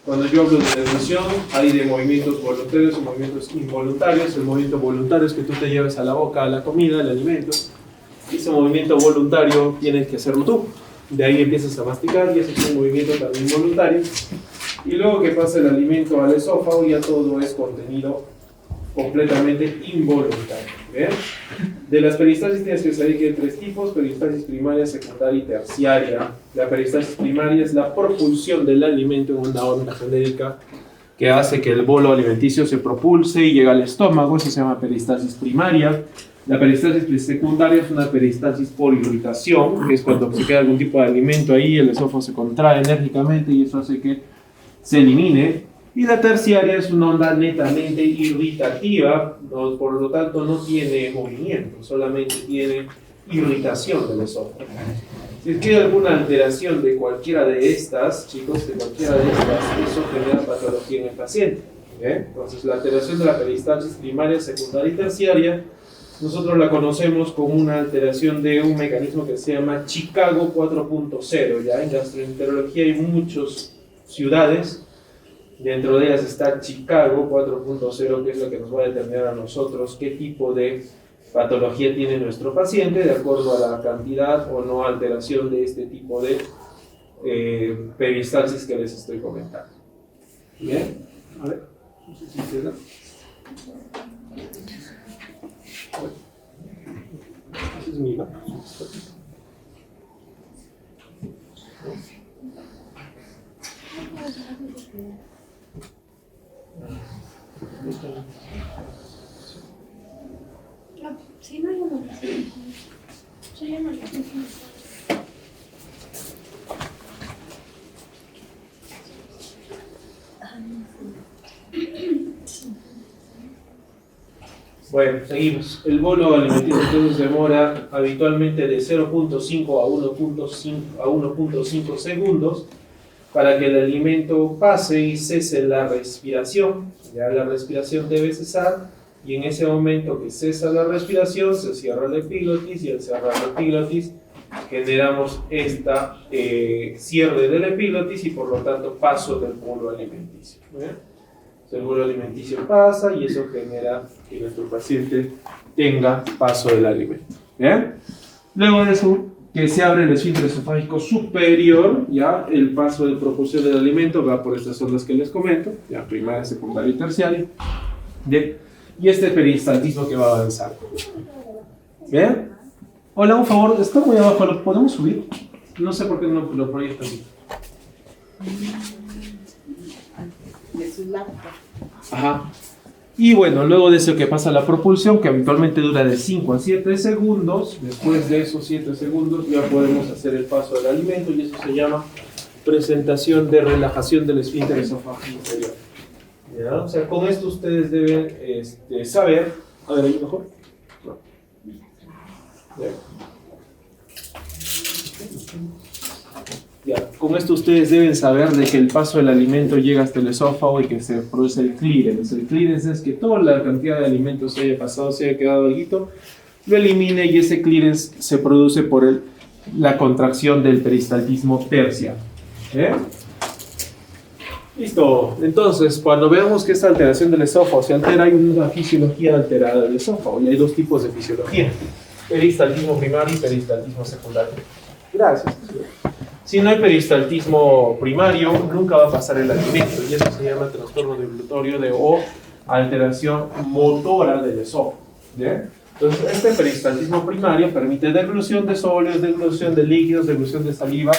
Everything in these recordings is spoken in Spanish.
Cuando yo hablo de deglución, hay de movimientos voluntarios y movimientos involuntarios. El movimiento voluntario es que tú te lleves a la boca la comida, el alimento. Ese movimiento voluntario tienes que hacerlo tú. De ahí empiezas a masticar y ese es un movimiento también voluntario. Y luego que pasa el alimento al esófago, ya todo es contenido completamente involuntario. ¿Bien? De las peristalsis tienes que saber que hay tres tipos: peristalsis primaria, secundaria y terciaria. La peristalsis primaria es la propulsión del alimento en una onda genérica que hace que el bolo alimenticio se propulse y llegue al estómago. Eso se llama peristalsis primaria. La peristalsis secundaria es una peristalsis por irritación, que es cuando se queda algún tipo de alimento ahí, el esófago se contrae enérgicamente y eso hace que se elimine. Y la terciaria es una onda netamente irritativa, por lo tanto no tiene movimiento, solamente tiene irritación del esófago. Si es que hay alguna alteración de cualquiera de estas, chicos, de cualquiera de estas, eso genera patología en el paciente. Entonces la alteración de la peristalsis primaria, secundaria y terciaria, nosotros la conocemos como una alteración de un mecanismo que se llama Chicago 4.0. Ya en gastroenterología hay muchas ciudades. Dentro de ellas está Chicago 4.0, que es lo que nos va a determinar a nosotros qué tipo de patología tiene nuestro paciente, de acuerdo a la cantidad o no alteración de este tipo de peristalsis que les estoy comentando. Bien, a ver, no sé si queda. Ese es mi mapa. Sí, no, yo no. Sí, yo no. Bueno, seguimos. El bolo alimenticio entonces demora habitualmente de 0.5 a 1.5 segundos para que el alimento pase y cese la respiración. Ya la respiración debe cesar y en ese momento que cesa la respiración se cierra el epiglotis y al cerrar el epiglotis generamos esta cierre del epiglotis y por lo tanto paso del bolo alimenticio. El bolo alimenticio pasa y eso genera que nuestro paciente tenga paso del alimento. ¿Bien? Luego de eso, que se abre el esfínter esofágico superior, ya el paso de propulsión del alimento va por estas ondas que les comento, ya primaria, secundaria y terciaria. Bien. Y este peristaltismo que va a avanzar. ¿Bien? Hola, un favor, está muy abajo, ¿lo podemos subir? No sé por qué no lo proyectan aquí. Ajá. Y bueno, luego de eso que pasa la propulsión, que habitualmente dura de 5 a 7 segundos, después de esos 7 segundos ya podemos hacer el paso del alimento y eso se llama presentación de relajación del esfínter esofágico inferior. ¿Ya? O sea, con esto ustedes deben saber. A ver, ¿ahí mejor? No. Ya, con esto ustedes deben saber de que el paso del alimento llega hasta el esófago y que se produce el clearance. El clearance es que toda la cantidad de alimentos se haya pasado, se haya quedado algo, lo elimine y ese clearance se produce por la contracción del peristaltismo terciario. Listo. Entonces, cuando veamos que esta alteración del esófago se altera, hay una fisiología alterada del esófago y hay dos tipos de fisiología: peristaltismo primario y peristaltismo secundario. Gracias. Si no hay peristaltismo primario, nunca va a pasar el alimento y eso se llama trastorno deglutorio o alteración motora del esófago. ¿Bien? Entonces, este peristaltismo primario permite deglución de sólidos, deglución de líquidos, deglución de saliva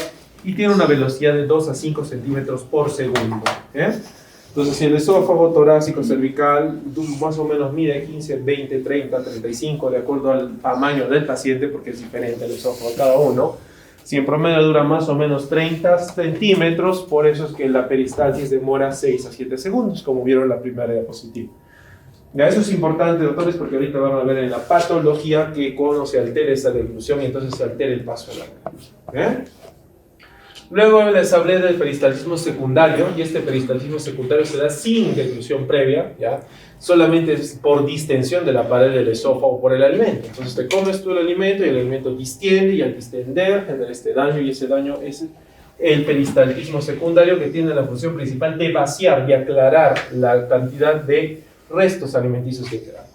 y tiene una velocidad de 2 a 5 centímetros por segundo. Entonces, si el esófago torácico cervical más o menos mide 15, 20, 30, 35, de acuerdo al tamaño del paciente, porque es diferente el esófago de cada uno. Si en promedio dura más o menos 30 centímetros, por eso es que la peristalsis demora 6 a 7 segundos, como vieron en la primera diapositiva. Ya, eso es importante, doctores, porque ahorita van a ver en la patología que cuando se altera esa deglución y entonces se altera el paso de la deglución. Luego les hablé del peristaltismo secundario, y este peristaltismo secundario se da sin deglución previa, ¿ya? Solamente es por distensión de la pared del esófago por el alimento. Entonces te comes tú el alimento y el alimento distiende, y al distender genera este daño, y ese daño es el peristaltismo secundario, que tiene la función principal de vaciar y aclarar la cantidad de restos alimenticios que quedan.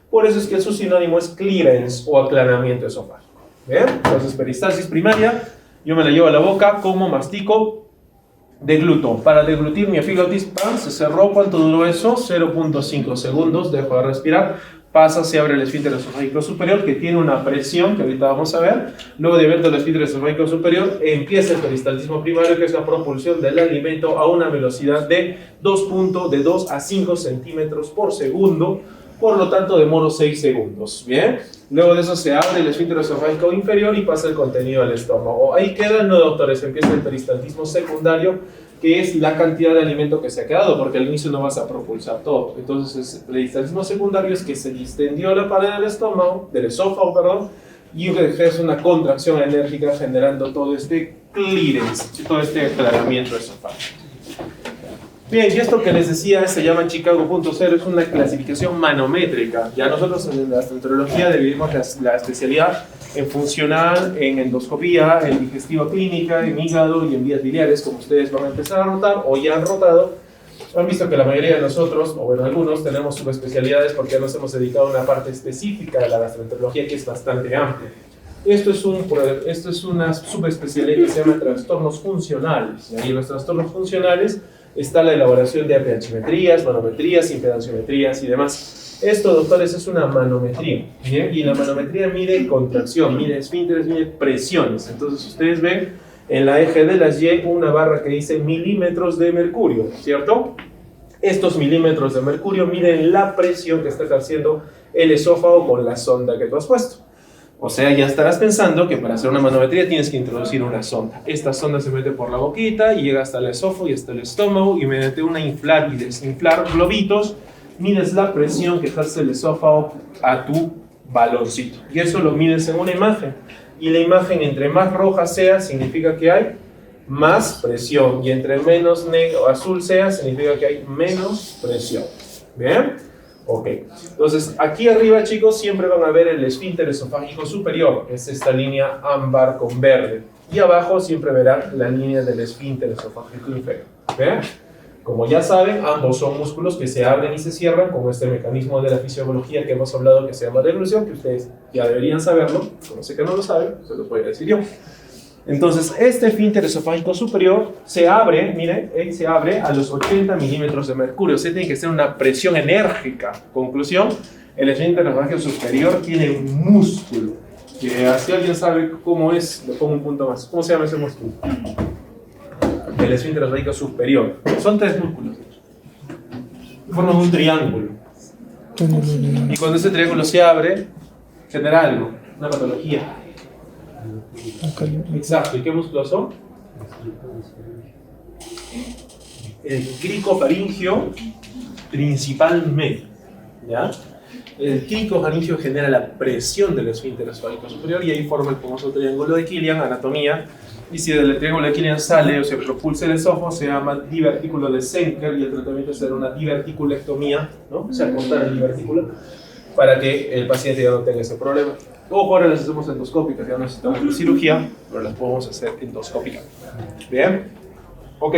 Por eso es que su sinónimo es clearance o aclaramiento esofágico. ¿Bien? Entonces, peristalsis primaria, yo me la llevo a la boca, como mastico, degluto. Para deglutir mi epiglotis, ¡pam!, se cerró. ¿Cuánto duró eso? 0.5 segundos, dejo de respirar. Pasa, se abre el esfínter esofágico superior, que tiene una presión, que ahorita vamos a ver. Luego de abierto el esfínter esofágico superior, empieza el peristaltismo primario, que es la propulsión del alimento a una velocidad de 2 a 5 centímetros por segundo. Por lo tanto, demoro 6 segundos. ¿Bien? Luego de eso se abre el esfínter esofágico inferior y pasa el contenido al estómago. Ahí quedan, no, doctores, empieza el peristaltismo secundario, que es la cantidad de alimento que se ha quedado, porque al inicio no vas a propulsar todo. Entonces, el peristaltismo secundario es que se distendió la pared del estómago, del esófago, perdón, y ejerce una contracción enérgica generando todo este clearance, todo este aclaramiento esofágico. Bien, y esto que les decía se llama Chicago punto cero, es una clasificación manométrica. Ya nosotros en la gastroenterología dividimos la especialidad en funcional, en endoscopía, en digestiva clínica, en hígado y en vías biliares, como ustedes van a empezar a rotar o ya han rotado. Han visto que la mayoría de nosotros, o bueno, algunos, tenemos subespecialidades porque nos hemos dedicado a una parte específica de la gastroenterología que es bastante amplia. Esto es una subespecialidad que se llama trastornos funcionales. Y ahí en los trastornos funcionales está la elaboración de pHmetrías, manometrías, impedanciometrías y demás. Esto, doctores, es una manometría, ¿bien? Y la manometría mide contracción, mide esfínteres, mide presiones. Entonces ustedes ven en la eje de las Y una barra que dice milímetros de mercurio, ¿cierto? Estos milímetros de mercurio miden la presión que está ejerciendo el esófago con la sonda que tú has puesto. O sea, ya estarás pensando que para hacer una manometría tienes que introducir una sonda. Esta sonda se mete por la boquita y llega hasta el esófago y hasta el estómago, y mediante una inflar y desinflar globitos mides la presión que ejerce el esófago a tu baloncito. Y eso lo mides en una imagen. Y la imagen, entre más roja sea, significa que hay más presión. Y entre menos negro o azul sea, significa que hay menos presión. ¿Bien? Ok, entonces aquí arriba, chicos, siempre van a ver el esfínter esofágico superior, es esta línea ámbar con verde, y abajo siempre verán la línea del esfínter esofágico inferior. ¿Ven? Como ya saben, ambos son músculos que se abren y se cierran con este mecanismo de la fisiología que hemos hablado, que se llama deglución, que ustedes ya deberían saberlo, como sé que no lo saben, se los voy a decir yo. Entonces, este esfínter esofágico superior se abre, miren, se abre a los 80 milímetros de mercurio. O sea, tiene que ser una presión enérgica. Conclusión, el esfínter esofágico superior tiene un músculo. Que si alguien sabe cómo es, le pongo un punto más. ¿Cómo se llama ese músculo? El esfínter esofágico superior. Son 3 músculos. Forman un triángulo. Y cuando ese triángulo se abre, genera algo, una patología. Exacto, ¿y qué músculos son? El cricofaringio principalmente, ¿ya? El cricofaringio genera la presión del esfínter esofágico superior y ahí forma el famoso triángulo de Killian, anatomía. Y si del triángulo de Killian sale o se propulsa el esófago, se llama divertículo de Senker, y el tratamiento será una diverticulectomía, ¿no? O sea, cortar el divertículo para que el paciente ya no tenga ese problema. Ojo, ahora las hacemos endoscópicas, ya no necesitamos de cirugía, pero las podemos hacer endoscópicas. ¿Bien? Ok.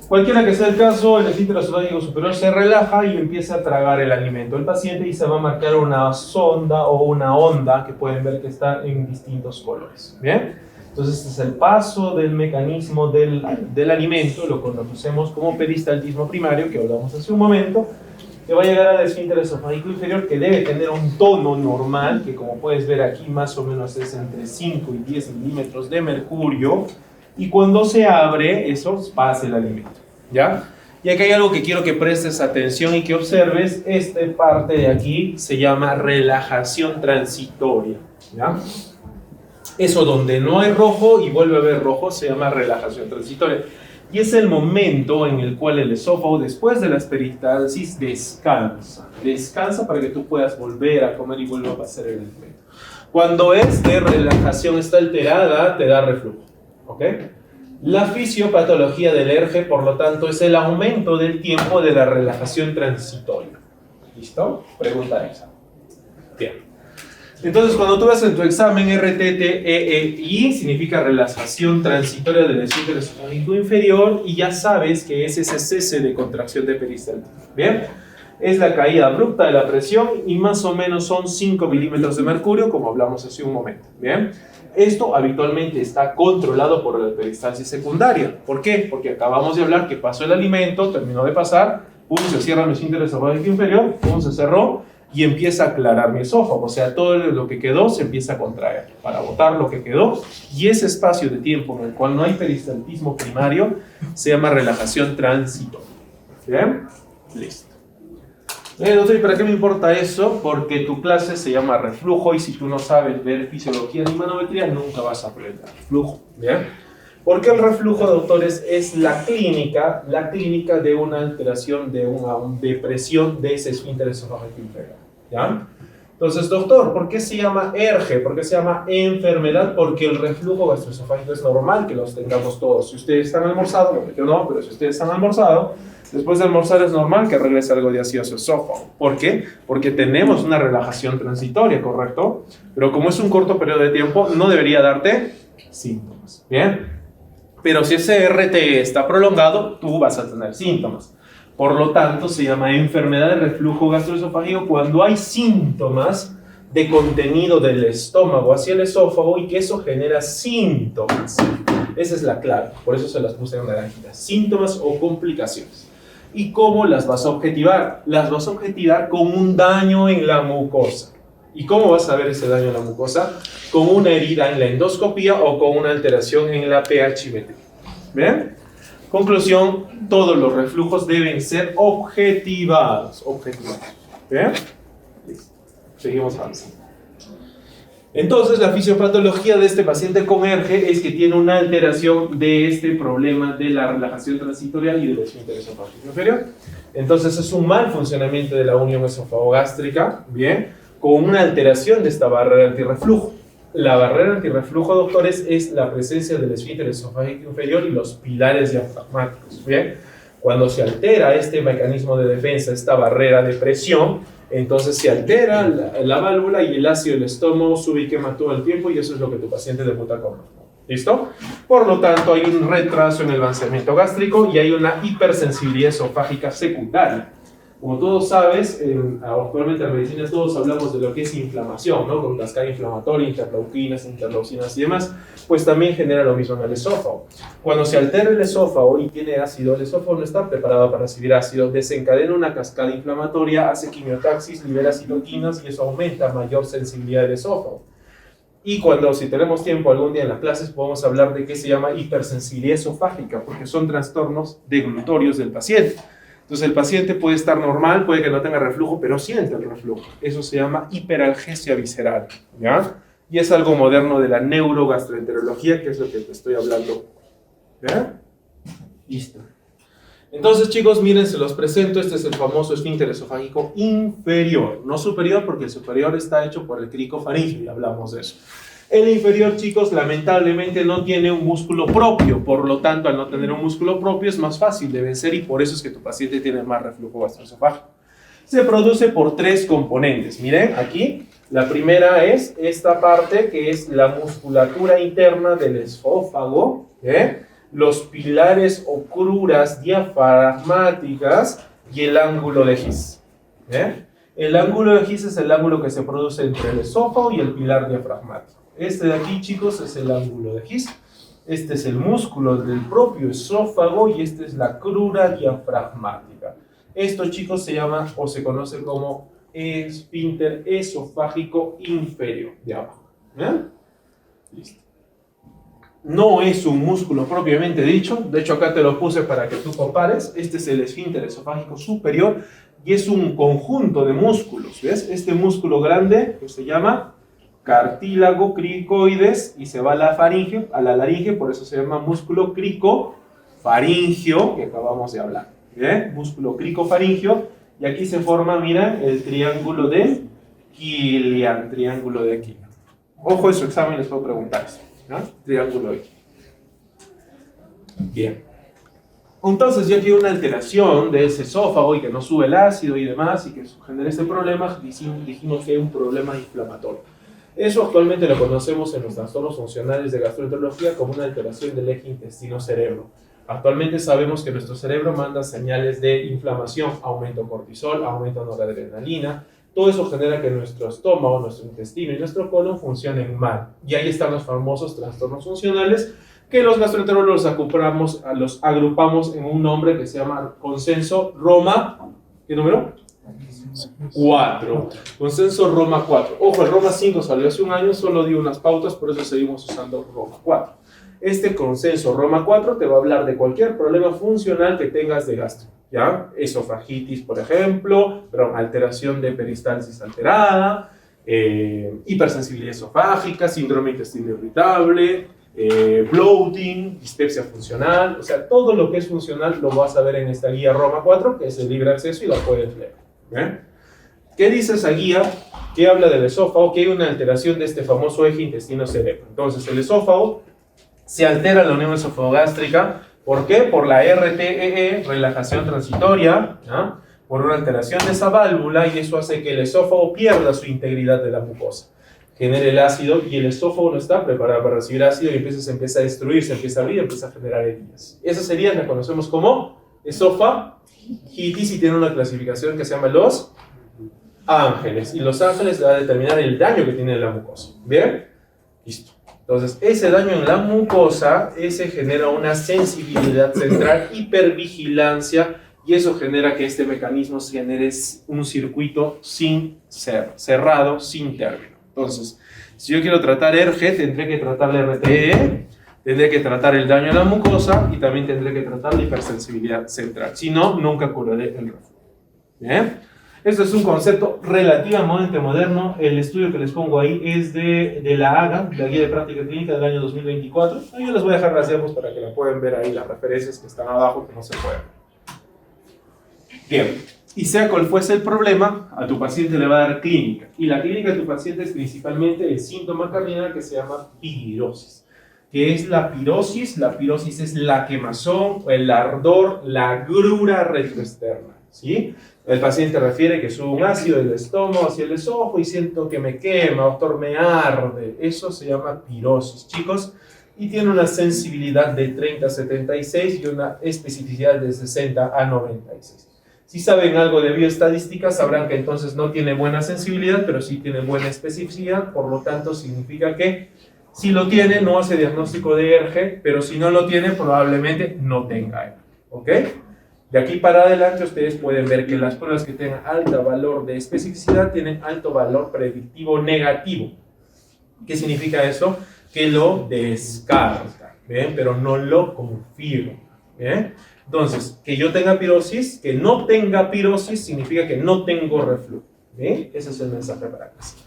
Cualquiera que sea el caso, el esfínter esofágico superior se relaja y empieza a tragar el alimento. El paciente y se va a marcar una sonda o una onda que pueden ver que está en distintos colores. ¿Bien? Entonces, este es el paso del mecanismo del alimento, lo conocemos como peristaltismo primario, que hablamos hace un momento, que va a llegar al esfínter esofágico inferior, que debe tener un tono normal, que como puedes ver aquí más o menos es entre 5 y 10 milímetros de mercurio, y cuando se abre, eso pasa el alimento, ¿ya? Y aquí hay algo que quiero que prestes atención y que observes. Esta parte de aquí se llama relajación transitoria, ¿ya? Eso donde no hay rojo y vuelve a haber rojo se llama relajación transitoria. Y es el momento en el cual el esófago, después de la peristalsis, descansa. Descansa para que tú puedas volver a comer y vuelva a pasar el alimento. Cuando esta relajación está alterada, te da reflujo. ¿Ok? La fisiopatología del ERGE, por lo tanto, es el aumento del tiempo de la relajación transitoria. ¿Listo? Pregunta esa. Bien. Entonces, cuando tú ves en tu examen RTTEI, significa relajación transitoria del esfínter esofágico inferior, y ya sabes que es ese cese de contracción de peristaltismo. ¿Bien? Es la caída abrupta de la presión y más o menos son 5 milímetros de mercurio, como hablamos hace un momento. ¿Bien? Esto habitualmente está controlado por la peristalsis secundaria. ¿Por qué? Porque acabamos de hablar que pasó el alimento, terminó de pasar, pum, se cierra el esfínter esofágico inferior, pum, se cerró, y empieza a aclarar mi esófago, o sea, todo lo que quedó se empieza a contraer para botar lo que quedó, y ese espacio de tiempo en el cual no hay peristaltismo primario se llama relajación transitoria. ¿Bien? Listo. Entonces, ¿para qué me importa eso? Porque tu clase se llama reflujo, y si tú no sabes ver fisiología ni manometría, nunca vas a aprender reflujo. ¿Bien? Porque el reflujo, doctores, es la clínica de una alteración de una depresión de ese esfínter esofágico inferior. ¿Ya? Entonces, doctor, ¿por qué se llama ERGE? ¿Por qué se llama enfermedad? Porque el reflujo gastroesofágico es normal que los tengamos todos. Si ustedes están almorzado, yo no, pero si ustedes están almorzado, después de almorzar es normal que regrese algo de ácido a su esófago. ¿Por qué? Porque tenemos una relajación transitoria, ¿correcto? Pero como es un corto periodo de tiempo, no debería darte síntomas. ¿Bien? Pero si ese RT está prolongado, tú vas a tener síntomas. Por lo tanto, se llama enfermedad de reflujo gastroesofágico cuando hay síntomas de contenido del estómago hacia el esófago y que eso genera síntomas. Esa es la clave, por eso se las puse en naranjita. Síntomas o complicaciones. ¿Y cómo las vas a objetivar? Las vas a objetivar con un daño en la mucosa. ¿Y cómo vas a ver ese daño en la mucosa? Con una herida en la endoscopía o con una alteración en la pHimetría. ¿Bien? Conclusión, todos los reflujos deben ser objetivados. ¿Bien? Listo. Seguimos avanzando. Entonces, la fisiopatología de este paciente con ERGE es que tiene una alteración de este problema de la relajación transitoria y del esfínter esofágico inferior. Entonces, es un mal funcionamiento de la unión esofagogástrica, ¿bien? Con una alteración de esta barrera antirreflujo. La barrera antirreflujo, doctores, es la presencia del esfínter esofágico inferior y los pilares diafragmáticos. ¿Bien? Cuando se altera este mecanismo de defensa, esta barrera de presión, entonces se altera la válvula y el ácido del estómago sube y quema todo el tiempo, y eso es lo que tu paciente debuta con. ¿Listo? Por lo tanto, hay un retraso en el vaciamiento gástrico y hay una hipersensibilidad esofágica secundaria. Como todos sabes, actualmente en medicina todos hablamos de lo que es inflamación, ¿no? Con cascada inflamatoria, interleuquinas, interleucinas y demás, pues también genera lo mismo en el esófago. Cuando se altera el esófago y tiene ácido, el esófago no está preparado para recibir ácido, desencadena una cascada inflamatoria, hace quimiotaxis, libera citoquinas y eso aumenta mayor sensibilidad del esófago. Y si tenemos tiempo algún día en las clases, podemos hablar de qué se llama hipersensibilidad esofágica, porque son trastornos deglutorios del paciente. Entonces el paciente puede estar normal, puede que no tenga reflujo, pero siente el reflujo. Eso se llama hiperalgesia visceral, ¿ya? Y es algo moderno de la neurogastroenterología, que es lo que te estoy hablando. ¿Ya? Listo. Entonces, chicos, miren, se los presento. Este es el famoso esfínter esofágico inferior, no superior, porque el superior está hecho por el cricofaringio, y hablamos de eso. El inferior, chicos, lamentablemente no tiene un músculo propio, por lo tanto, al no tener un músculo propio es más fácil de vencer, y por eso es que tu paciente tiene más reflujo gastroesofágico. Se produce por 3 componentes. Miren, aquí, la primera es esta parte, que es la musculatura interna del esófago, los pilares o cruras diafragmáticas y el ángulo de His. El ángulo de His es el ángulo que se produce entre el esófago y el pilar diafragmático. Este de aquí, chicos, es el ángulo de His. Este es el músculo del propio esófago y esta es la crura diafragmática. Esto, chicos, se llama o se conoce como esfínter esofágico inferior de abajo. Listo. No es un músculo propiamente dicho, de hecho acá te lo puse para que tú compares. Este es el esfínter esofágico superior y es un conjunto de músculos, ¿ves? Este músculo grande que se llama cartílago cricoides y se va a la faringe, a la laringe, por eso se llama músculo cricofaringio, que acabamos de hablar. ¿Bien? Músculo cricofaringio, y aquí se forma, mira, el triángulo de Killian, triángulo de Killian. Ojo, en su examen les puedo preguntar eso, ¿no? Triángulo de Killian. Bien. Entonces, ya que hay una alteración de ese esófago y que no sube el ácido y demás, y que genera este problema, dijimos que hay un problema inflamatorio. Eso actualmente lo conocemos en los trastornos funcionales de gastroenterología como una alteración del eje intestino-cerebro. Actualmente sabemos que nuestro cerebro manda señales de inflamación, aumento cortisol, aumento de noradrenalina. Todo eso genera que nuestro estómago, nuestro intestino y nuestro colon funcionen mal. Y ahí están los famosos trastornos funcionales que los gastroenterólogos los agrupamos en un nombre que se llama consenso Roma. ¿Qué número? 4. Consenso Roma 4. Ojo, el Roma 5 salió hace un año, solo dio unas pautas, por eso seguimos usando Roma 4. Este consenso Roma 4 te va a hablar de cualquier problema funcional que tengas de gastro, ¿ya? Esofagitis, por ejemplo, alteración de peristalsis alterada, hipersensibilidad esofágica, síndrome intestino irritable, bloating, dispepsia funcional, o sea, todo lo que es funcional lo vas a ver en esta guía Roma 4, que es de libre acceso y la puedes leer. ¿Bien? ¿Qué dice esa guía? Que habla del esófago, que hay una alteración de este famoso eje intestino-cerebro. Entonces, el esófago se altera la unión esofagogástrica. ¿Por qué? Por la RTEE, relajación transitoria, ¿no? Por una alteración de esa válvula, y eso hace que el esófago pierda su integridad de la mucosa. Genera el ácido y el esófago no está preparado para recibir ácido y se empieza a destruir, se empieza a abrir, empieza a generar heridas. Esas heridas las conocemos como esofagitis y tiene una clasificación que se llama los ángeles. Y los ángeles va a determinar el daño que tiene la mucosa. ¿Bien? Listo. Entonces, ese daño en la mucosa, ese genera una sensibilidad central, hipervigilancia, y eso genera que este mecanismo genere un circuito sin ser, cerrado, sin término. Entonces, si yo quiero tratar ERGE, tendré que tratar la RTE, tendré que tratar el daño a la mucosa y también tendré que tratar la hipersensibilidad central. Si no, nunca curaré el reflujo. ¿Bien? Esto es un concepto relativamente moderno. El estudio que les pongo ahí es de la AGA, la Guía de Práctica Clínica del año 2024. Yo les voy a dejar las diapos para que la puedan ver ahí, las referencias que están abajo que no se pueden ver. Bien. Y sea cual fuese el problema, a tu paciente le va a dar clínica. Y la clínica de tu paciente es principalmente el síntoma cardinal que se llama pirosis. ¿Qué es la pirosis? La pirosis es la quemazón, el ardor, la agrura retroexterna, ¿sí? El paciente refiere que sube un ácido del estómago hacia el esófago y siento que me quema, doctor, me arde. Eso se llama pirosis, chicos. Y tiene una sensibilidad de 30 a 76 y una especificidad de 60 a 96. Si saben algo de bioestadística, sabrán que entonces no tiene buena sensibilidad, pero sí tiene buena especificidad, por lo tanto significa que si lo tiene, no hace diagnóstico de ERGE, pero si no lo tiene, probablemente no tenga ERGE, ¿ok? De aquí para adelante ustedes pueden ver que las pruebas que tengan alto valor de especificidad tienen alto valor predictivo negativo. ¿Qué significa eso? Que lo descarta, ¿bien? Pero no lo confirma, ¿bien? Entonces, que yo tenga pirosis, que no tenga pirosis, significa que no tengo reflujo. ¿Bien? Ese es el mensaje para casa.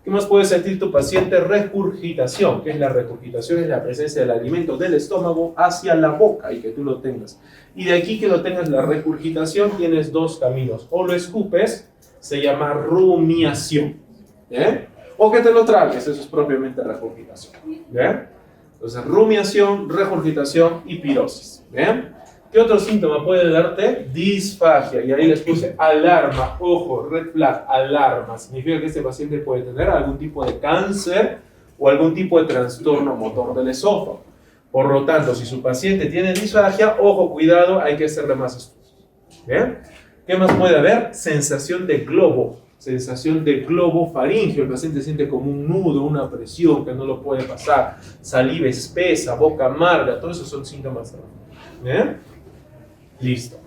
¿Qué más puede sentir tu paciente? Regurgitación. ¿Qué es la regurgitación? Es la presencia del alimento del estómago hacia la boca y que tú lo tengas. Y de aquí que lo tengas la regurgitación, tienes dos caminos. O lo escupes, se llama rumiación. ¿Bien? O que te lo tragues, eso es propiamente regurgitación. ¿Bien? Entonces, rumiación, regurgitación y pirosis. ¿Bien? ¿Qué otro síntoma puede darte? Disfagia. Y ahí les puse alarma. Ojo, red flag, alarma. Significa que este paciente puede tener algún tipo de cáncer o algún tipo de trastorno motor del esófago. Por lo tanto, si su paciente tiene disfagia, ojo, cuidado, hay que hacerle más estudios. ¿Bien? ¿Qué más puede haber? Sensación de globo. Sensación de globo faríngeo. El paciente siente como un nudo, una presión que no lo puede pasar. Saliva espesa, boca amarga. Todos esos son síntomas. ¿Bien? Listo.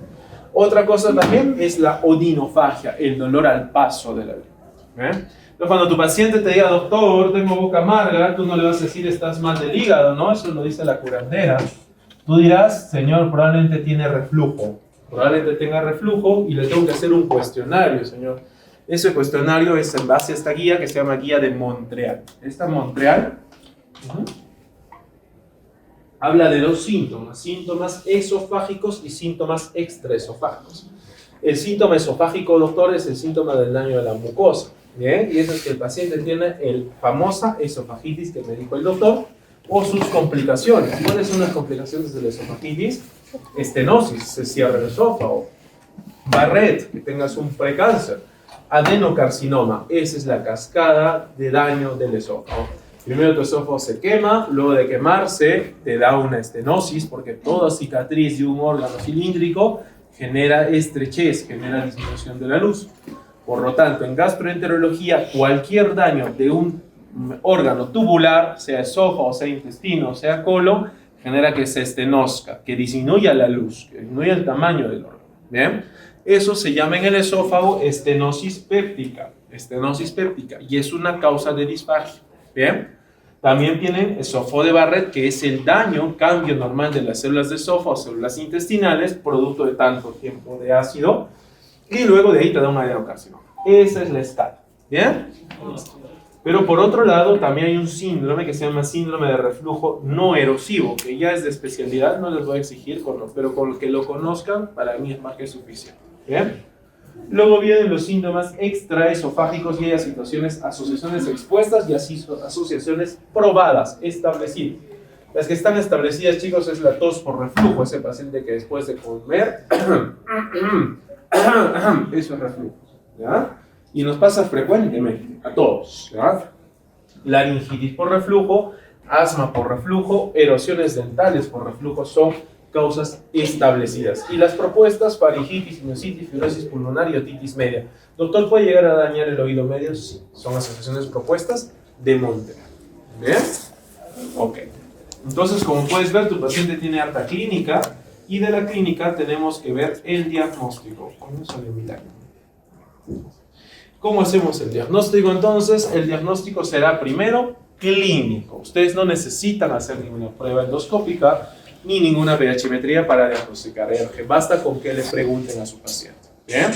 Otra cosa también es la odinofagia, el dolor al paso del alimento. Entonces, cuando tu paciente te diga, doctor, tengo boca amarga, tú no le vas a decir, estás mal del hígado, ¿no? Eso lo dice la curandera. Tú dirás, señor, probablemente tiene reflujo. Probablemente tenga reflujo y le tengo que hacer un cuestionario, señor. Ese cuestionario es en base a esta guía que se llama Guía de Montreal. Esta Montreal habla de dos síntomas, síntomas esofágicos y síntomas extraesofágicos. El síntoma esofágico, doctor, es el síntoma del daño de la mucosa. ¿Bien? Y eso es que el paciente tiene el famosa esofagitis que me dijo el doctor, o sus complicaciones. ¿Cuáles son las complicaciones de la esofagitis? Estenosis, se cierra el esófago. Barrett, que tengas un precáncer. adenocarcinoma. Esa es la cascada de daño del esófago. Primero tu esófago se quema, luego de quemarse te da una estenosis, porque toda cicatriz de un órgano cilíndrico genera estrechez, genera disminución de la luz. Por lo tanto, en gastroenterología, cualquier daño de un órgano tubular, sea esófago, sea intestino, sea colon, genera que se estenosca, que disminuya la luz, que disminuya el tamaño del órgano. ¿Bien? Eso se llama en el esófago estenosis péptica, y es una causa de disfagia. ¿Bien? También tienen esófago de Barrett, que es el daño, cambio normal de las células de esófago, células intestinales, producto de tanto tiempo de ácido, y luego de ahí te da un adenocarcinoma. Esa es la escala. ¿Bien? Pero por otro lado, también hay un síndrome que se llama síndrome de reflujo no erosivo, que ya es de especialidad, no les voy a exigir, pero con que lo conozcan, para mí es más que suficiente. ¿Bien? Luego vienen los síntomas extraesofágicos y hay asociaciones expuestas y asociaciones probadas, establecidas. Las que están establecidas, chicos, es la tos por reflujo, ese paciente que después de comer, eso es reflujo, ¿ya? Y nos pasa frecuentemente, a todos, ¿ya? Laringitis por reflujo, asma por reflujo, erosiones dentales por reflujo son causas establecidas. Y las propuestas, faringitis, sinusitis, fibrosis pulmonar y otitis media. Doctor, ¿puede llegar a dañar el oído medio? Sí, son asociaciones propuestas de Montelar. ¿Bien? Ok. Entonces, como puedes ver, tu paciente tiene harta clínica y de la clínica tenemos que ver el diagnóstico. ¿Cómo hacemos el diagnóstico? Entonces, el diagnóstico será primero clínico. Ustedes no necesitan hacer ninguna prueba endoscópica ni ninguna pH-metría para diagnosticar ERG. Basta con que le pregunten a su paciente. ¿Bien?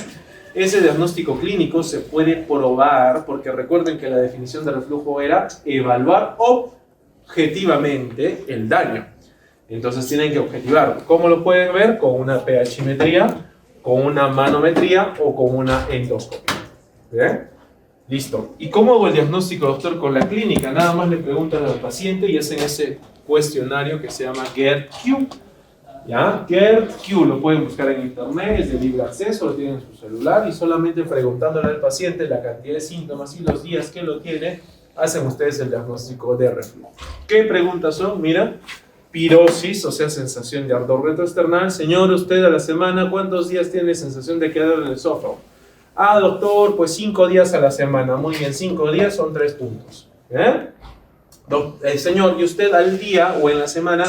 Ese diagnóstico clínico se puede probar, porque recuerden que la definición de reflujo era evaluar objetivamente el daño. Entonces tienen que objetivarlo. ¿Cómo lo pueden ver? Con una pH-metría, con una manometría o con una endoscopia. ¿Bien? Listo. ¿Y cómo hago el diagnóstico, doctor? Con la clínica. Nada más le preguntan al paciente y hacen ese cuestionario que se llama GERD-Q. ¿Ya? GERD-Q lo pueden buscar en internet, es de libre acceso, lo tienen en su celular y solamente preguntándole al paciente la cantidad de síntomas y los días que lo tiene, hacen ustedes el diagnóstico de reflujo. ¿Qué preguntas son? Mira, pirosis, o sea, sensación de ardor retroesternal. Señor, usted a la semana, ¿cuántos días tiene sensación de quedar en el esófago? Ah, doctor, pues 5 días a la semana. Muy bien, 5 días son 3 puntos. Señor, ¿y usted al día o en la semana,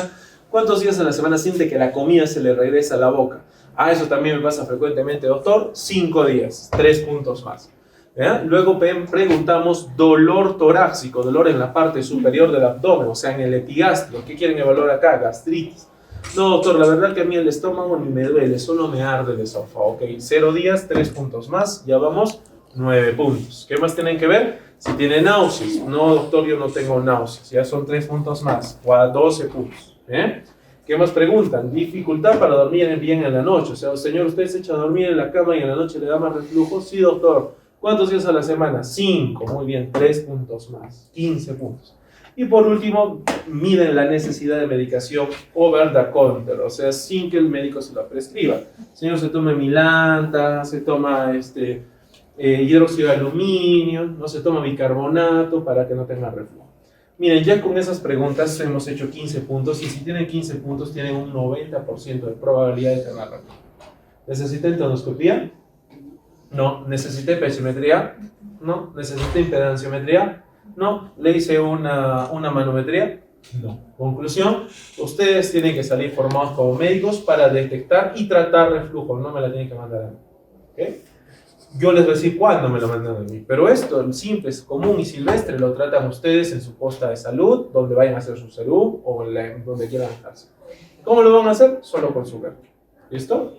cuántos días a la semana siente que la comida se le regresa a la boca? Ah, eso también me pasa frecuentemente, doctor. 5 días, 3 puntos más. Luego preguntamos dolor torácico, dolor en la parte superior del abdomen, o sea, en el epigastrio. ¿Qué quieren evaluar acá? Gastritis. No, doctor, la verdad que a mí el estómago ni me duele, solo me arde el esófago. Ok, 0 días, 3 puntos más, ya vamos, 9 puntos. ¿Qué más tienen que ver? Si tiene náuseas. No, doctor, yo no tengo náuseas, ya son 3 puntos más, o a 12 puntos. ¿Qué más preguntan? Dificultad para dormir bien en la noche. O sea, señor, ¿usted se echa a dormir en la cama y en la noche le da más reflujo? Sí, doctor. ¿Cuántos días a la semana? 5. Muy bien, 3 puntos más, 15 puntos. Y por último, miden la necesidad de medicación over the counter, o sea, sin que el médico se la prescriba. Señor, se toma Milanta, se toma hidróxido de aluminio, no se toma bicarbonato para que no tenga reflujo. Miren, ya con esas preguntas hemos hecho 15 puntos y si tienen 15 puntos tienen un 90% de probabilidad de tener reflujo. ¿Necesita endoscopía? No. ¿Necesité pH-metría? No. ¿Necesité impedanciometría? No. ¿Le hice una manometría? No. Conclusión, ustedes tienen que salir formados como médicos para detectar y tratar reflujo, no me la tienen que mandar a mí. ¿Okay? Yo les voy a decir cuándo me lo mandan a mí, pero esto, el simple, común y silvestre, lo tratan ustedes en su posta de salud, donde vayan a hacer su salud o donde quieran dejarse. ¿Cómo lo van a hacer? Solo con su GERD. ¿Listo?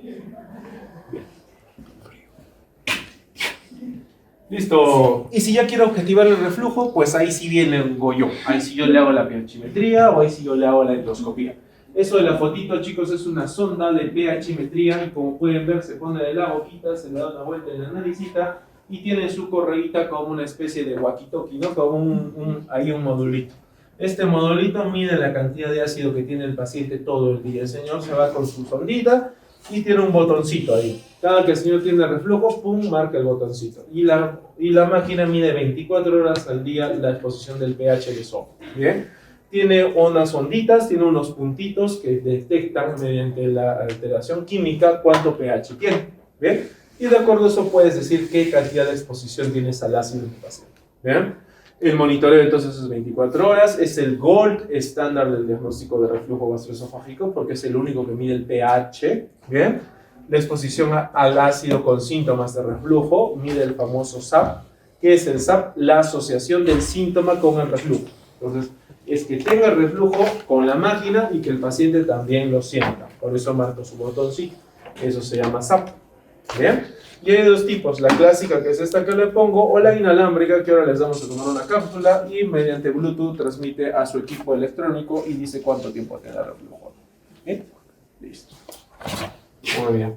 Listo. Y si ya quiero objetivar el reflujo, pues ahí sí viene yo. Ahí sí yo le hago la pH-metría o ahí sí yo le hago la endoscopía. Eso de la fotito, chicos, es una sonda de pH-metría y como pueden ver se pone de la boquita, se le da una vuelta en la naricita y tiene su correíta como una especie de walkie-talkie, ¿no? Como ahí un modulito. Este modulito mide la cantidad de ácido que tiene el paciente todo el día. El señor se va con su sondita y tiene un botoncito ahí. Cada que el señor tiene reflujo, pum, marca el botoncito. Y la máquina mide 24 horas al día la exposición del pH del esófago. ¿Bien? Tiene unas onditas, tiene unos puntitos que detectan mediante la alteración química cuánto pH tiene. ¿Bien? Y de acuerdo a eso puedes decir qué cantidad de exposición tienes al ácido en tu paciente. ¿Bien? El monitoreo entonces es 24 horas, es el gold estándar del diagnóstico de reflujo gastroesofágico porque es el único que mide el pH. ¿Bien? La exposición al ácido con síntomas de reflujo mide el famoso SAP. ¿Qué es el SAP? La asociación del síntoma con el reflujo. Entonces, es que tenga reflujo con la máquina y que el paciente también lo sienta. Por eso marco su botoncito. Eso se llama SAP. ¿Bien? Y hay dos tipos, la clásica que es esta que le pongo o la inalámbrica que ahora les damos a tomar una cápsula y mediante Bluetooth transmite a su equipo electrónico y dice cuánto tiempo te da reflujo. ¿Bien? Listo. Muy bien.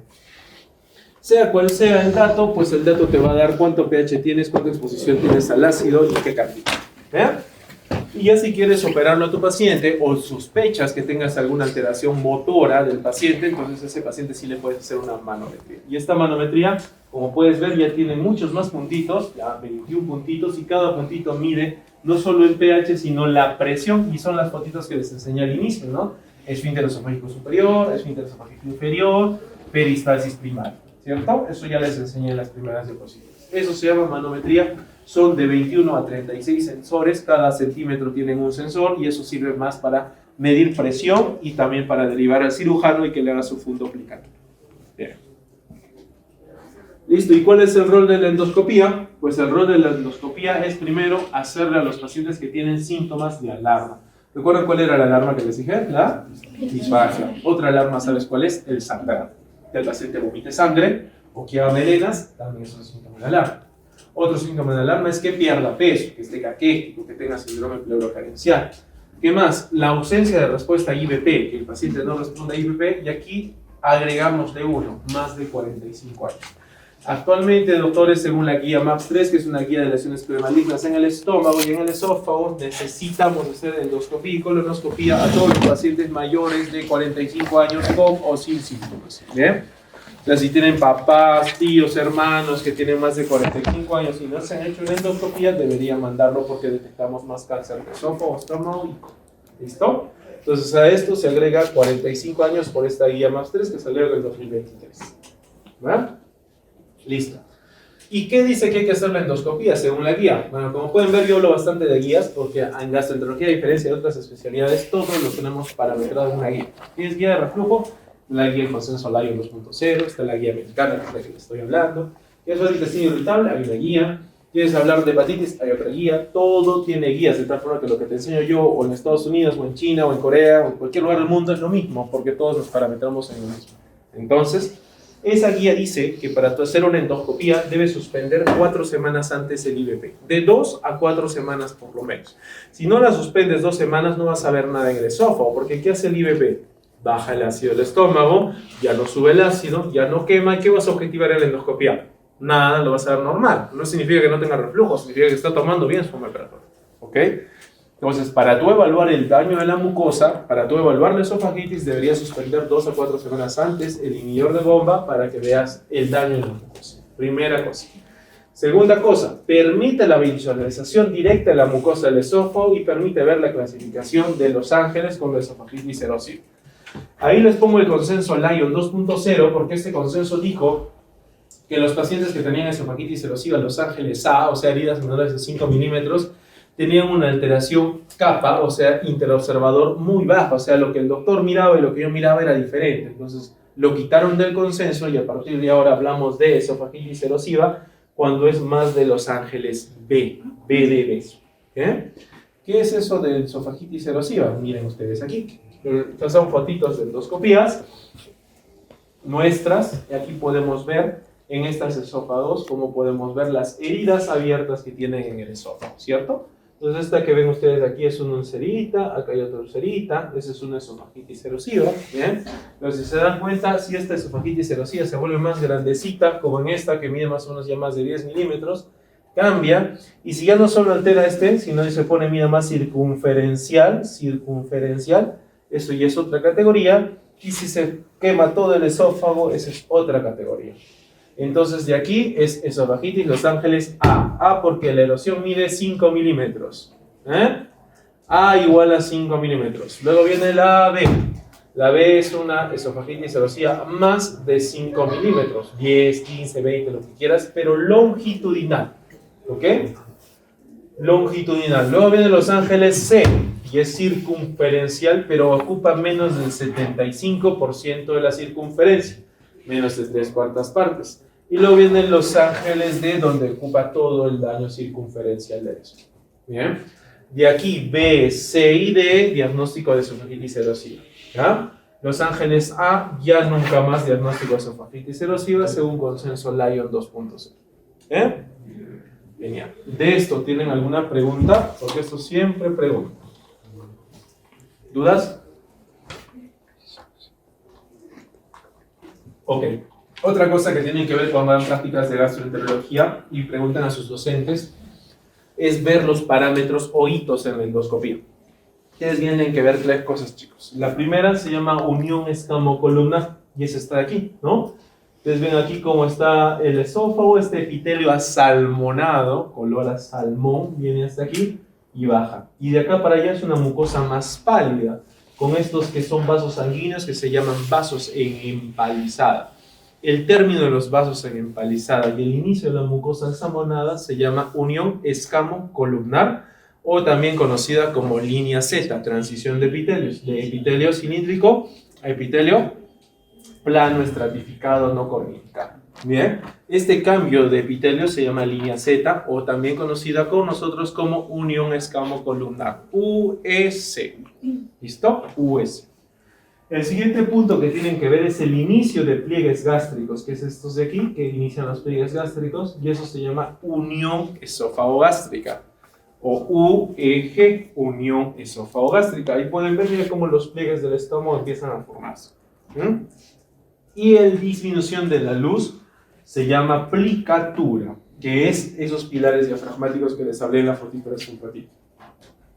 Sea cual sea el dato, pues el dato te va a dar cuánto pH tienes, cuánta exposición tienes al ácido y qué cantidad. ¿Bien? Y ya si quieres operarlo a tu paciente o sospechas que tengas alguna alteración motora del paciente, entonces a ese paciente sí le puedes hacer una manometría. Y esta manometría, como puedes ver, ya tiene muchos más puntitos, ya 21 puntitos, y cada puntito mide no solo el pH, sino la presión, y son las fotitos que les enseñé al inicio, ¿no? Esfínter esofágico superior, esfínter esofágico inferior, peristalsis primaria, ¿cierto? Eso ya les enseñé en las primeras diapositivas. Eso se llama manometría. Son de 21 a 36 sensores, cada centímetro tienen un sensor y eso sirve más para medir presión y también para derivar al cirujano y que le haga su fundoplicatorio. Bien. Listo, ¿y cuál es el rol de la endoscopía? Pues el rol de la endoscopía es primero hacerle a los pacientes que tienen síntomas de alarma. ¿Recuerdan cuál era la alarma que les dije? La disfagia. Otra alarma, ¿sabes cuál es? El sangrado. Que el paciente vomite sangre o que haga melenas, también es un síntoma de alarma. Otro síntoma de alarma es que pierda peso, que esté caquético, que tenga síndrome pleurocarencial. ¿Qué más? La ausencia de respuesta a IVP, que el paciente no responde a IVP, y aquí agregamos de uno, más de 45 años. Actualmente, doctores, según la guía MAPS-3, que es una guía de lesiones premalignas en el estómago y en el esófago, necesitamos hacer endoscopía y colonoscopía a todos los pacientes mayores de 45 años con o sin síntomas. ¿Bien? O sea, si tienen papás, tíos, hermanos que tienen más de 45 años y no se han hecho una endoscopía, deberían mandarlo porque detectamos más cáncer de esófago, estómago y... ¿Listo? Entonces a esto se agrega 45 años por esta guía MAPS-3 que salió en el 2023. ¿Verdad? Listo. ¿Y qué dice que hay que hacer la endoscopía según la guía? Bueno, como pueden ver, yo hablo bastante de guías porque en gastroenterología, a diferencia de otras especialidades, todo lo tenemos parametrado en una guía. ¿Qué es guía de reflujo? La guía del consenso Lyon 2.0, está la guía americana, que es la que les estoy hablando. ¿Quieres hablar de intestino irritable? Hay una guía. ¿Quieres hablar de hepatitis? Hay otra guía. Todo tiene guías, de tal forma que lo que te enseño yo, o en Estados Unidos, o en China, o en Corea, o en cualquier lugar del mundo, es lo mismo, porque todos nos parametramos en lo mismo. Entonces, esa guía dice que para hacer una endoscopía debes suspender 4 semanas antes el IVP. De 2 a 4 semanas por lo menos. Si no la suspendes 2 semanas, no vas a ver nada en el esófago, porque ¿qué hace el IVP? Baja el ácido del estómago, ya no sube el ácido, ya no quema. ¿Y qué vas a objetivar en la endoscopía? Nada, lo vas a ver normal. No significa que no tenga reflujo, significa que está tomando bien su operatorio. ¿Ok? Entonces, para tú evaluar el daño de la mucosa, para tú evaluar la esofagitis, deberías suspender 2 a 4 semanas antes el inhibidor de bomba para que veas el daño de la mucosa. Primera cosa. Segunda cosa, permite la visualización directa de la mucosa del esófago y permite ver la clasificación de Los Ángeles con la esofagitis erosiva. Ahí les pongo el consenso Lyon 2.0 porque este consenso dijo que los pacientes que tenían esofagitis erosiva Los Ángeles A, o sea, heridas menores de 5 milímetros, tenían una alteración kappa, o sea, interobservador muy baja, o sea, lo que el doctor miraba y lo que yo miraba era diferente. Entonces, lo quitaron del consenso y a partir de ahora hablamos de esofagitis erosiva cuando es más de Los Ángeles B, B de beso. ¿Qué es eso de esofagitis erosiva? Miren ustedes aquí. Estas son fotitos de endoscopías nuestras, y aquí podemos ver en estas esófagos cómo podemos ver las heridas abiertas que tienen en el esófago, ¿cierto? Entonces esta que ven ustedes aquí es una ulcerita, acá hay otra ulcerita, esa es una esofagitis erosiva, ¿bien? Pero si se dan cuenta, si esta esofagitis erosiva se vuelve más grandecita, como en esta que mide más o menos ya más de 10 milímetros, cambia, y si ya no solo altera sino se pone, mira, más circunferencial, eso ya es otra categoría, Y si se quema todo el esófago, esa es otra categoría. Entonces de aquí es esofagitis Los Ángeles A. A porque la erosión mide 5 milímetros. A igual a 5 milímetros. Luego viene la B. La B es una esofagitis erosiva más de 5 milímetros. 10, 15, 20, lo que quieras, pero longitudinal. ¿Ok? Longitudinal. Luego viene Los Ángeles C. Y es circunferencial, pero ocupa menos del 75% de la circunferencia. Menos de 3/4 partes. Y luego vienen Los Ángeles D, donde ocupa todo el daño circunferencial de eso. Bien. De aquí B, C y D, diagnóstico de esofagitis erosiva. ¿Ya? Los Ángeles A, ya nunca más diagnóstico de esofagitis erosiva, según consenso Lyon 2.0. Genial. ¿De esto tienen alguna pregunta? Porque esto siempre pregunta. ¿Dudas? Ok. Otra cosa que tienen que ver cuando dan prácticas de gastroenterología y preguntan a sus docentes es ver los parámetros o hitos en la endoscopía. Ustedes tienen que ver 3 cosas, chicos. La primera se llama unión escamocolumnar y esa está aquí, ¿no? Ustedes ven aquí cómo está el esófago, este epitelio asalmonado, color a salmón, viene hasta aquí y baja. Y de acá para allá es una mucosa más pálida, con estos que son vasos sanguíneos que se llaman vasos en empalizada. El término de los vasos en empalizada y el inicio de la mucosa asalmonada se llama unión escamocolumnar o también conocida como línea Z, transición de epitelios, de epitelio cilíndrico a epitelio plano estratificado no cornificado. Bien, este cambio de epitelio se llama línea Z o también conocida con nosotros como unión escamocolumnar, US. ¿Listo? US. El siguiente punto que tienen que ver es el inicio de pliegues gástricos, que es estos de aquí, que inician los pliegues gástricos, y eso se llama unión esófago-gástrica, o UEG, unión esófago-gástrica. Ahí pueden ver cómo los pliegues del estómago empiezan a formarse. Y el disminución de la luz se llama plicatura, que es esos pilares diafragmáticos que les hablé en la fotito de su patito.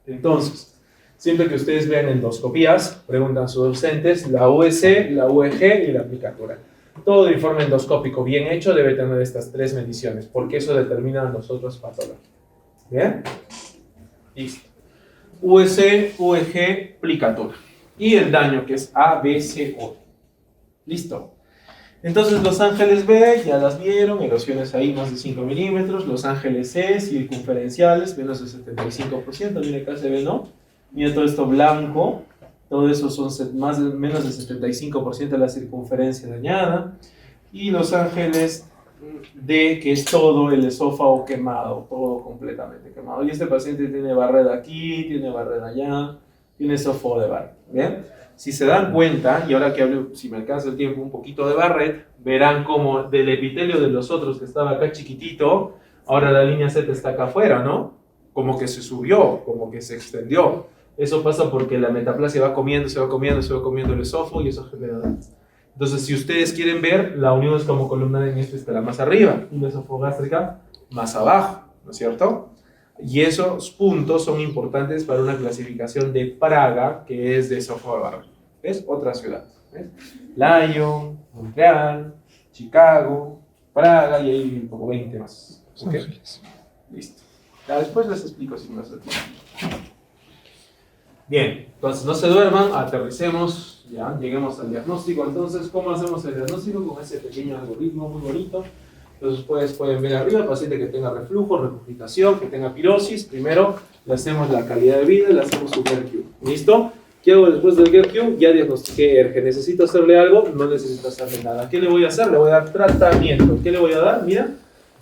Entonces, siempre que ustedes vean endoscopías, preguntan a sus docentes la UEC, la UEG y la plicatura. Todo informe endoscópico bien hecho debe tener estas 3 mediciones, porque eso determina a nosotros patología. ¿Bien? Listo. UEC, UEG, plicatura. Y el daño que es A, B, C, O. Listo. Entonces Los Ángeles B, ya las vieron, erosiones ahí más de 5 milímetros. Los Ángeles C, circunferenciales, menos del 75%. Mire acá se ve, ¿no? Mira todo esto blanco. Todo eso son menos del 75% de la circunferencia dañada. Y Los Ángeles D, que es todo el esófago quemado, todo completamente quemado. Y este paciente tiene barrera aquí, tiene barrera allá, tiene esófago de Barrett. ¿Bien? Si se dan cuenta, y ahora que hablo, si me alcanza el tiempo, un poquito de Barrett, verán como del epitelio de los otros que estaba acá chiquitito, ahora la línea Z está acá afuera, ¿no? Como que se subió, como que se extendió. Eso pasa porque la metaplasia va comiendo, se va comiendo, se va comiendo el esófago y eso genera daño. Entonces, si ustedes quieren ver, la unión escamocolumnar en esto estará más arriba y la esofagogástrica más abajo, ¿no es cierto? Y esos puntos son importantes para una clasificación de Praga, que es de esófago de Barrett. ¿Ves? Otra ciudad. ¿Ves? Lyon, Montreal, Chicago, Praga y hay como 20 más. ¿Okay? Listo. Ya después les explico si no se entiende. Bien, entonces no se duerman, aterricemos, ya, lleguemos al diagnóstico. Entonces, ¿cómo hacemos el diagnóstico? Con ese pequeño algoritmo muy bonito. Entonces, ustedes pueden ver arriba, paciente que tenga reflujo, regurgitación, que tenga pirosis. Primero, le hacemos la calidad de vida, le hacemos su GERQ. ¿Listo? ¿Qué hago después del GERQ? Ya diagnostiqué ERG. ¿Necesito hacerle algo? No necesito hacerle nada. ¿Qué le voy a hacer? Le voy a dar tratamiento. ¿Qué le voy a dar? Mira,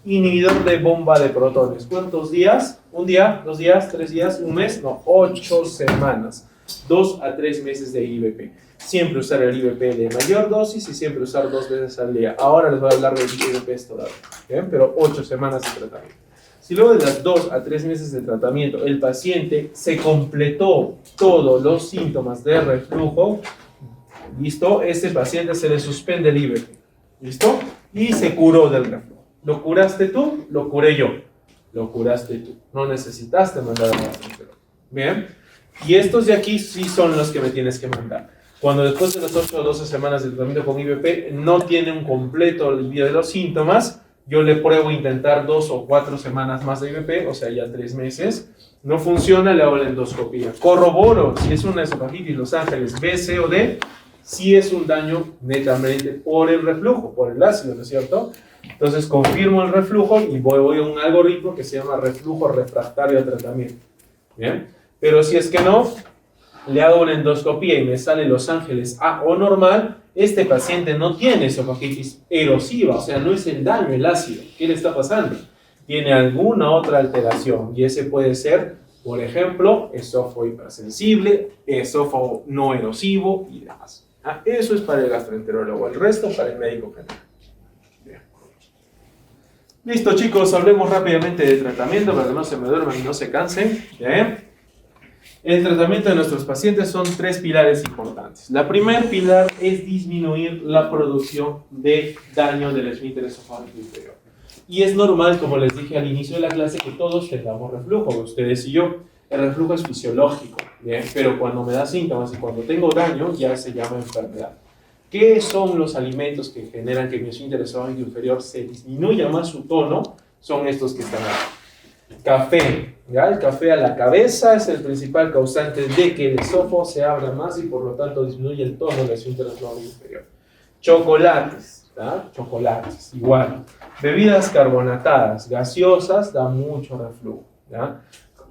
inhibidor de bomba de protones. ¿Cuántos días? ¿Un día? ¿2 días? ¿3 días? ¿Un mes? No, 8 semanas. 2 a 3 meses de IVP. Siempre usar el IVP de mayor dosis y siempre usar 2 veces al día. Ahora les voy a hablar del IVP todavía. ¿Bien? Pero 8 semanas de tratamiento. Si luego de las 2 a 3 meses de tratamiento el paciente se completó todos los síntomas de reflujo, ¿listo? Este paciente se le suspende el IVP. ¿Listo? Y se curó del reflujo. ¿Lo curaste tú? Lo curé yo. Lo curaste tú. No necesitaste mandar a la gastroenterólogo. Bien. Y estos de aquí sí son los que me tienes que mandar. Cuando después de las 8 o 12 semanas de tratamiento con IVP no tiene un completo alivio de los síntomas, yo le pruebo intentar 2 o 4 semanas más de IVP, o sea, ya 3 meses. No funciona, le hago la endoscopía. Corroboro si es una esofagitis Los Ángeles B, C o D, si es un daño netamente por el reflujo, por el ácido, ¿no es cierto? Entonces confirmo el reflujo y voy a un algoritmo que se llama reflujo refractario de tratamiento. ¿Bien? Pero si es que no, le hago una endoscopía y me sale Los Ángeles A o normal, este paciente no tiene esofagitis erosiva, o sea, no es el daño, el ácido. ¿Qué le está pasando? Tiene alguna otra alteración y ese puede ser, por ejemplo, esófago hipersensible, esófago no erosivo y demás. Eso es para el gastroenterólogo, el resto para el médico general. Bien. Listo, chicos, hablemos rápidamente de tratamiento para que no se me duerman y no se cansen. Bien. El tratamiento de nuestros pacientes son 3 pilares importantes. La primer pilar es disminuir la producción de daño del esfínter esofágico inferior. Y es normal, como les dije al inicio de la clase, que todos tengamos reflujo, ustedes y yo. El reflujo es fisiológico, ¿bien? Pero cuando me da síntomas y cuando tengo daño, ya se llama enfermedad. ¿Qué son los alimentos que generan que mi esfínter esofágico inferior se disminuya más su tono? Son estos que están aquí. Café, ¿ya? El café a la cabeza es el principal causante de que el esófago se abra más y por lo tanto disminuye el tono del esfínter esofágico inferior. Chocolates, ¿ya? Chocolates, igual. Bebidas carbonatadas, gaseosas, da mucho reflujo, ¿ya?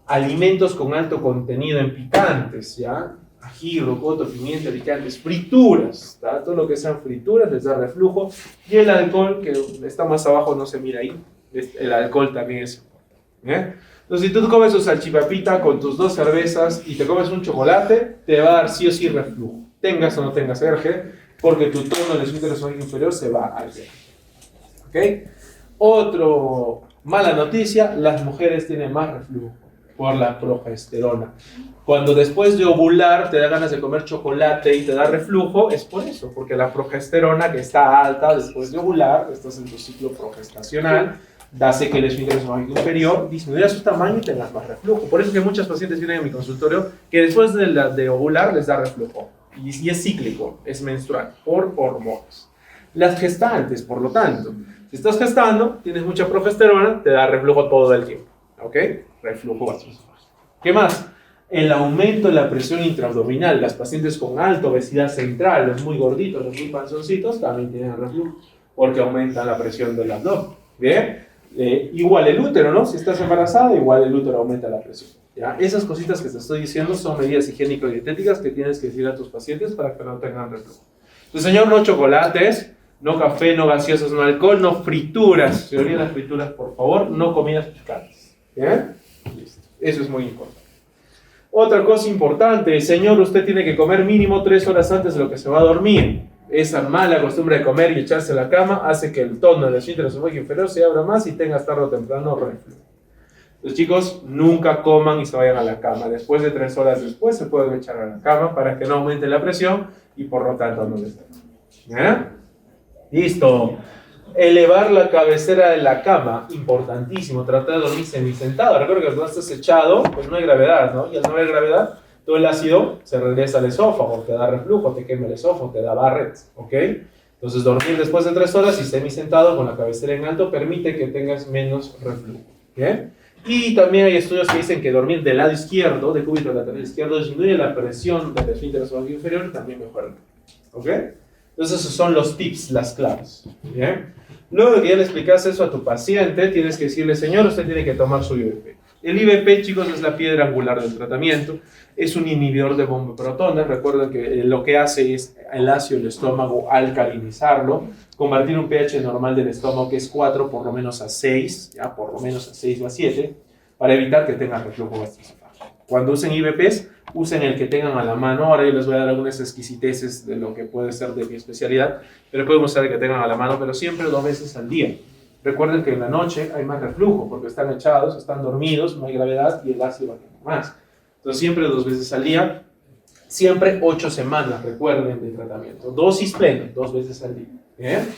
Alimentos con alto contenido en picantes, ¿ya? Ají, rocoto, pimienta, picantes, frituras, ¿tá? Todo lo que sean frituras les da reflujo. Y el alcohol, que está más abajo, no se mira ahí, el alcohol también es importante. Entonces, si tú comes tu salchipapita con tus 2 cervezas y te comes un chocolate, te va a dar sí o sí reflujo, tengas o no tengas RG, porque tu tono del esfínter esofágico inferior se va a alterar. ¿Ok? Otro mala noticia, las mujeres tienen más reflujo por la progesterona. Cuando después de ovular te da ganas de comer chocolate y te da reflujo, es por eso, porque la progesterona que está alta después de ovular, estás en tu ciclo progestacional, hace que el esfínter esofágico inferior disminuya su tamaño y tengas más reflujo. Por eso que muchas pacientes vienen a mi consultorio que después de ovular les da reflujo. Y es cíclico, es menstrual, por hormonas. Las gestantes, por lo tanto, si estás gestando, tienes mucha progesterona, te da reflujo todo el tiempo. ¿Ok? Reflujo gastroesofágico. ¿Qué más? El aumento de la presión intraabdominal. Las pacientes con alta obesidad central, los muy gorditos, los muy panzoncitos, también tienen reflujo, porque aumentan la presión del abdomen. ¿Bien? Igual el útero, ¿no? Si estás embarazada, igual el útero aumenta la presión. ¿Ya? Esas cositas que te estoy diciendo son medidas higiénico-dietéticas que tienes que decir a tus pacientes para que no tengan reflujo. Entonces, señor, no chocolates, no café, no gaseosas, no alcohol, no frituras. Se olviden las frituras, por favor, no comidas picantes. ¿Bien? Listo. Eso es muy importante. Otra cosa importante, señor, usted tiene que comer mínimo 3 horas antes de lo que se va a dormir. Esa mala costumbre de comer y echarse a la cama hace que el tono del esfínter esofágico inferior se abra más y tengas tarde o temprano reflujo. Los chicos nunca coman y se vayan a la cama. Después de 3 horas después se pueden echar a la cama para que no aumente la presión y por lo tanto no les dé. ¿Ya? Listo. Elevar la cabecera de la cama, importantísimo. Tratar de dormir semisentado. Recuerda que cuando estás echado, pues no hay gravedad, ¿no? Y al no haber gravedad, todo el ácido se regresa al esófago, te da reflujo, te quema el esófago, te da Barrett, ¿ok? Entonces dormir después de 3 horas y semisentado con la cabecera en alto permite que tengas menos reflujo, ¿bien? Y también hay estudios que dicen que dormir del lado izquierdo, de cúbito lateral izquierdo, disminuye la presión del esfínter esofágico inferior y también mejora el reflujo, ¿ok? Entonces esos son los tips, las claves, ¿bien? Luego de que ya le explicas eso a tu paciente, tienes que decirle, señor, usted tiene que tomar su IVP. El IVP, chicos, es la piedra angular del tratamiento. Es un inhibidor de bomba de protones. Recuerden que lo que hace es el ácido del estómago alcalinizarlo, convertir un pH normal del estómago, que es 4, por lo menos a 6, ya por lo menos a 6 o a 7, para evitar que tengan reflujo gastroesofágico. Cuando usen IVPs, usen el que tengan a la mano. Ahora yo les voy a dar algunas exquisiteces de lo que puede ser de mi especialidad, pero pueden usar el que tengan a la mano, pero siempre 2 veces al día. Recuerden que en la noche hay más reflujo, porque están echados, están dormidos, no hay gravedad y el ácido va a quemar más. Entonces siempre 2 veces al día, siempre 8 semanas, recuerden, de tratamiento. Dosis plena, 2 veces al día. ¿Bien?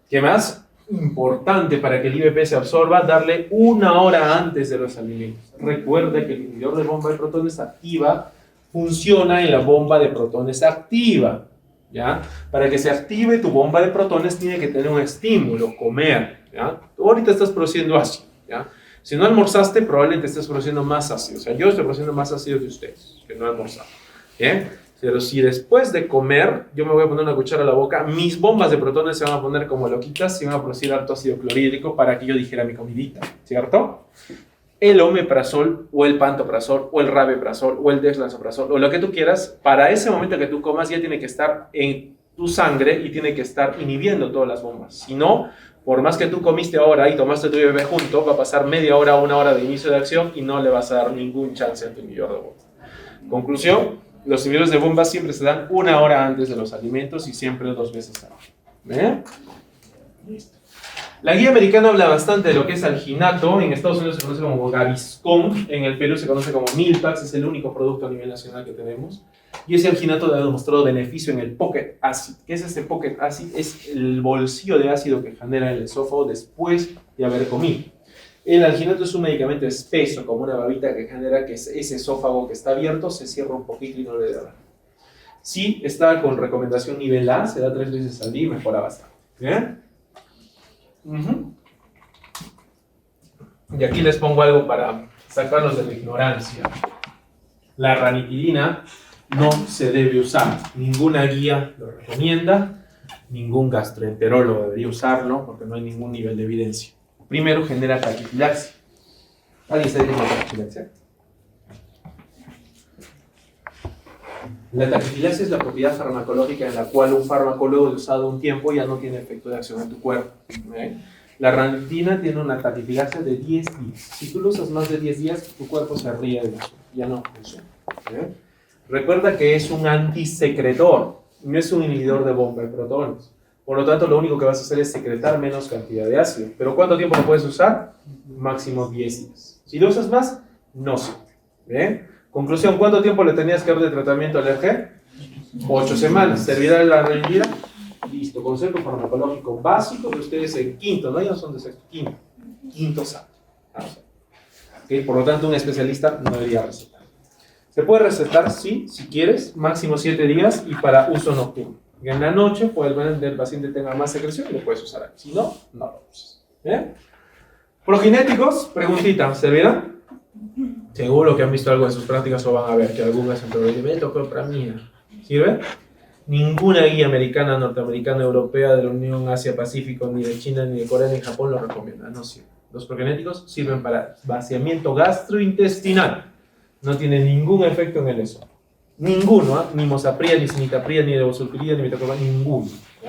¿Qué más? Importante para que el IVP se absorba, darle 1 hora antes de los alimentos. Recuerde que el inhibidor de bomba de protones activa funciona en la bomba de protones activa, ¿ya? Para que se active tu bomba de protones tiene que tener un estímulo, comer, ¿ya? Tú ahorita estás produciendo ácido, ¿ya? Si no almorzaste, probablemente estés produciendo más ácido. O sea, yo estoy produciendo más ácido que ustedes, que no almorzaron, ¿bien? Pero si después de comer, yo me voy a poner una cuchara a la boca, mis bombas de protones se van a poner como loquitas y van a producir alto ácido clorhídrico para que yo dijera mi comidita, ¿cierto? El omeprazol, o el pantoprazol, o el rabeprazol, o el dexlansoprazol, o lo que tú quieras, para ese momento que tú comas ya tiene que estar en tu sangre y tiene que estar inhibiendo todas las bombas. Si no, por más que tú comiste ahora y tomaste tu bebé junto, va a pasar media hora o una hora de inicio de acción y no le vas a dar ningún chance a tu inhibidor de bombas. Conclusión, los inhibidores de bombas siempre se dan 1 hora antes de los alimentos y siempre 2 veces al día. Listo. La guía americana habla bastante de lo que es alginato. En Estados Unidos se conoce como Gaviscon, en el Perú se conoce como Milpax, es el único producto a nivel nacional que tenemos. Y ese alginato ha demostrado beneficio en el pocket acid. ¿Qué es este pocket acid? Es el bolsillo de ácido que genera el esófago después de haber comido. El alginato es un medicamento espeso, como una babita que genera que ese esófago que está abierto se cierra un poquito y no le da. Si está con recomendación nivel A, se da 3 veces al día y mejora bastante. ¿Bien? Y aquí les pongo algo para sacarlos de la ignorancia. La ranitidina no se debe usar. Ninguna guía lo recomienda, ningún gastroenterólogo debería usarlo porque no hay ningún nivel de evidencia. Primero, genera taquifilaxia. ¿Alguien sabe qué es la taquifilaxia? La taquifilaxia es la propiedad farmacológica en la cual un fármaco luego de usado un tiempo ya no tiene efecto de acción en tu cuerpo. La ranitidina tiene una taquifilaxia de 10 días. Si tú lo usas más de 10 días, tu cuerpo se ríe de eso. Ya no funciona. Recuerda que es un antisecretor, no es un inhibidor de bomba de protones. Por lo tanto, lo único que vas a hacer es secretar menos cantidad de ácido. ¿Pero cuánto tiempo lo puedes usar? Máximo 10 días. Si lo usas más, no sirve. Conclusión, ¿cuánto tiempo le tenías que dar de tratamiento al ERG? 8 semanas. ¿Servirá la ranitidina? Listo. Concepto farmacológico básico de ustedes en quinto, no ya son de sexto, quinto sábado. ¿Okay? Por lo tanto, un especialista no debería recetar. Se puede recetar, sí, si quieres, máximo 7 días y para uso nocturno. En la noche, puedes ver que el paciente tenga más secreción y lo puedes usar ahí. Si no, no lo uses. Progenéticos, preguntita, ¿servirá? Seguro que han visto algo en sus prácticas o van a ver que algún gastroenterólogo para mí. ¿Sirve? Ninguna guía americana, norteamericana, europea, de la Unión Asia-Pacífico, ni de China, ni de Corea, ni de Japón lo recomienda. No sirve. Los progenéticos sirven para vaciamiento gastrointestinal. No tienen ningún efecto en el esófago. Ninguno, ni mosaprida, ni cimitapría, ni levosulfirida, ni metoprolol, ninguno.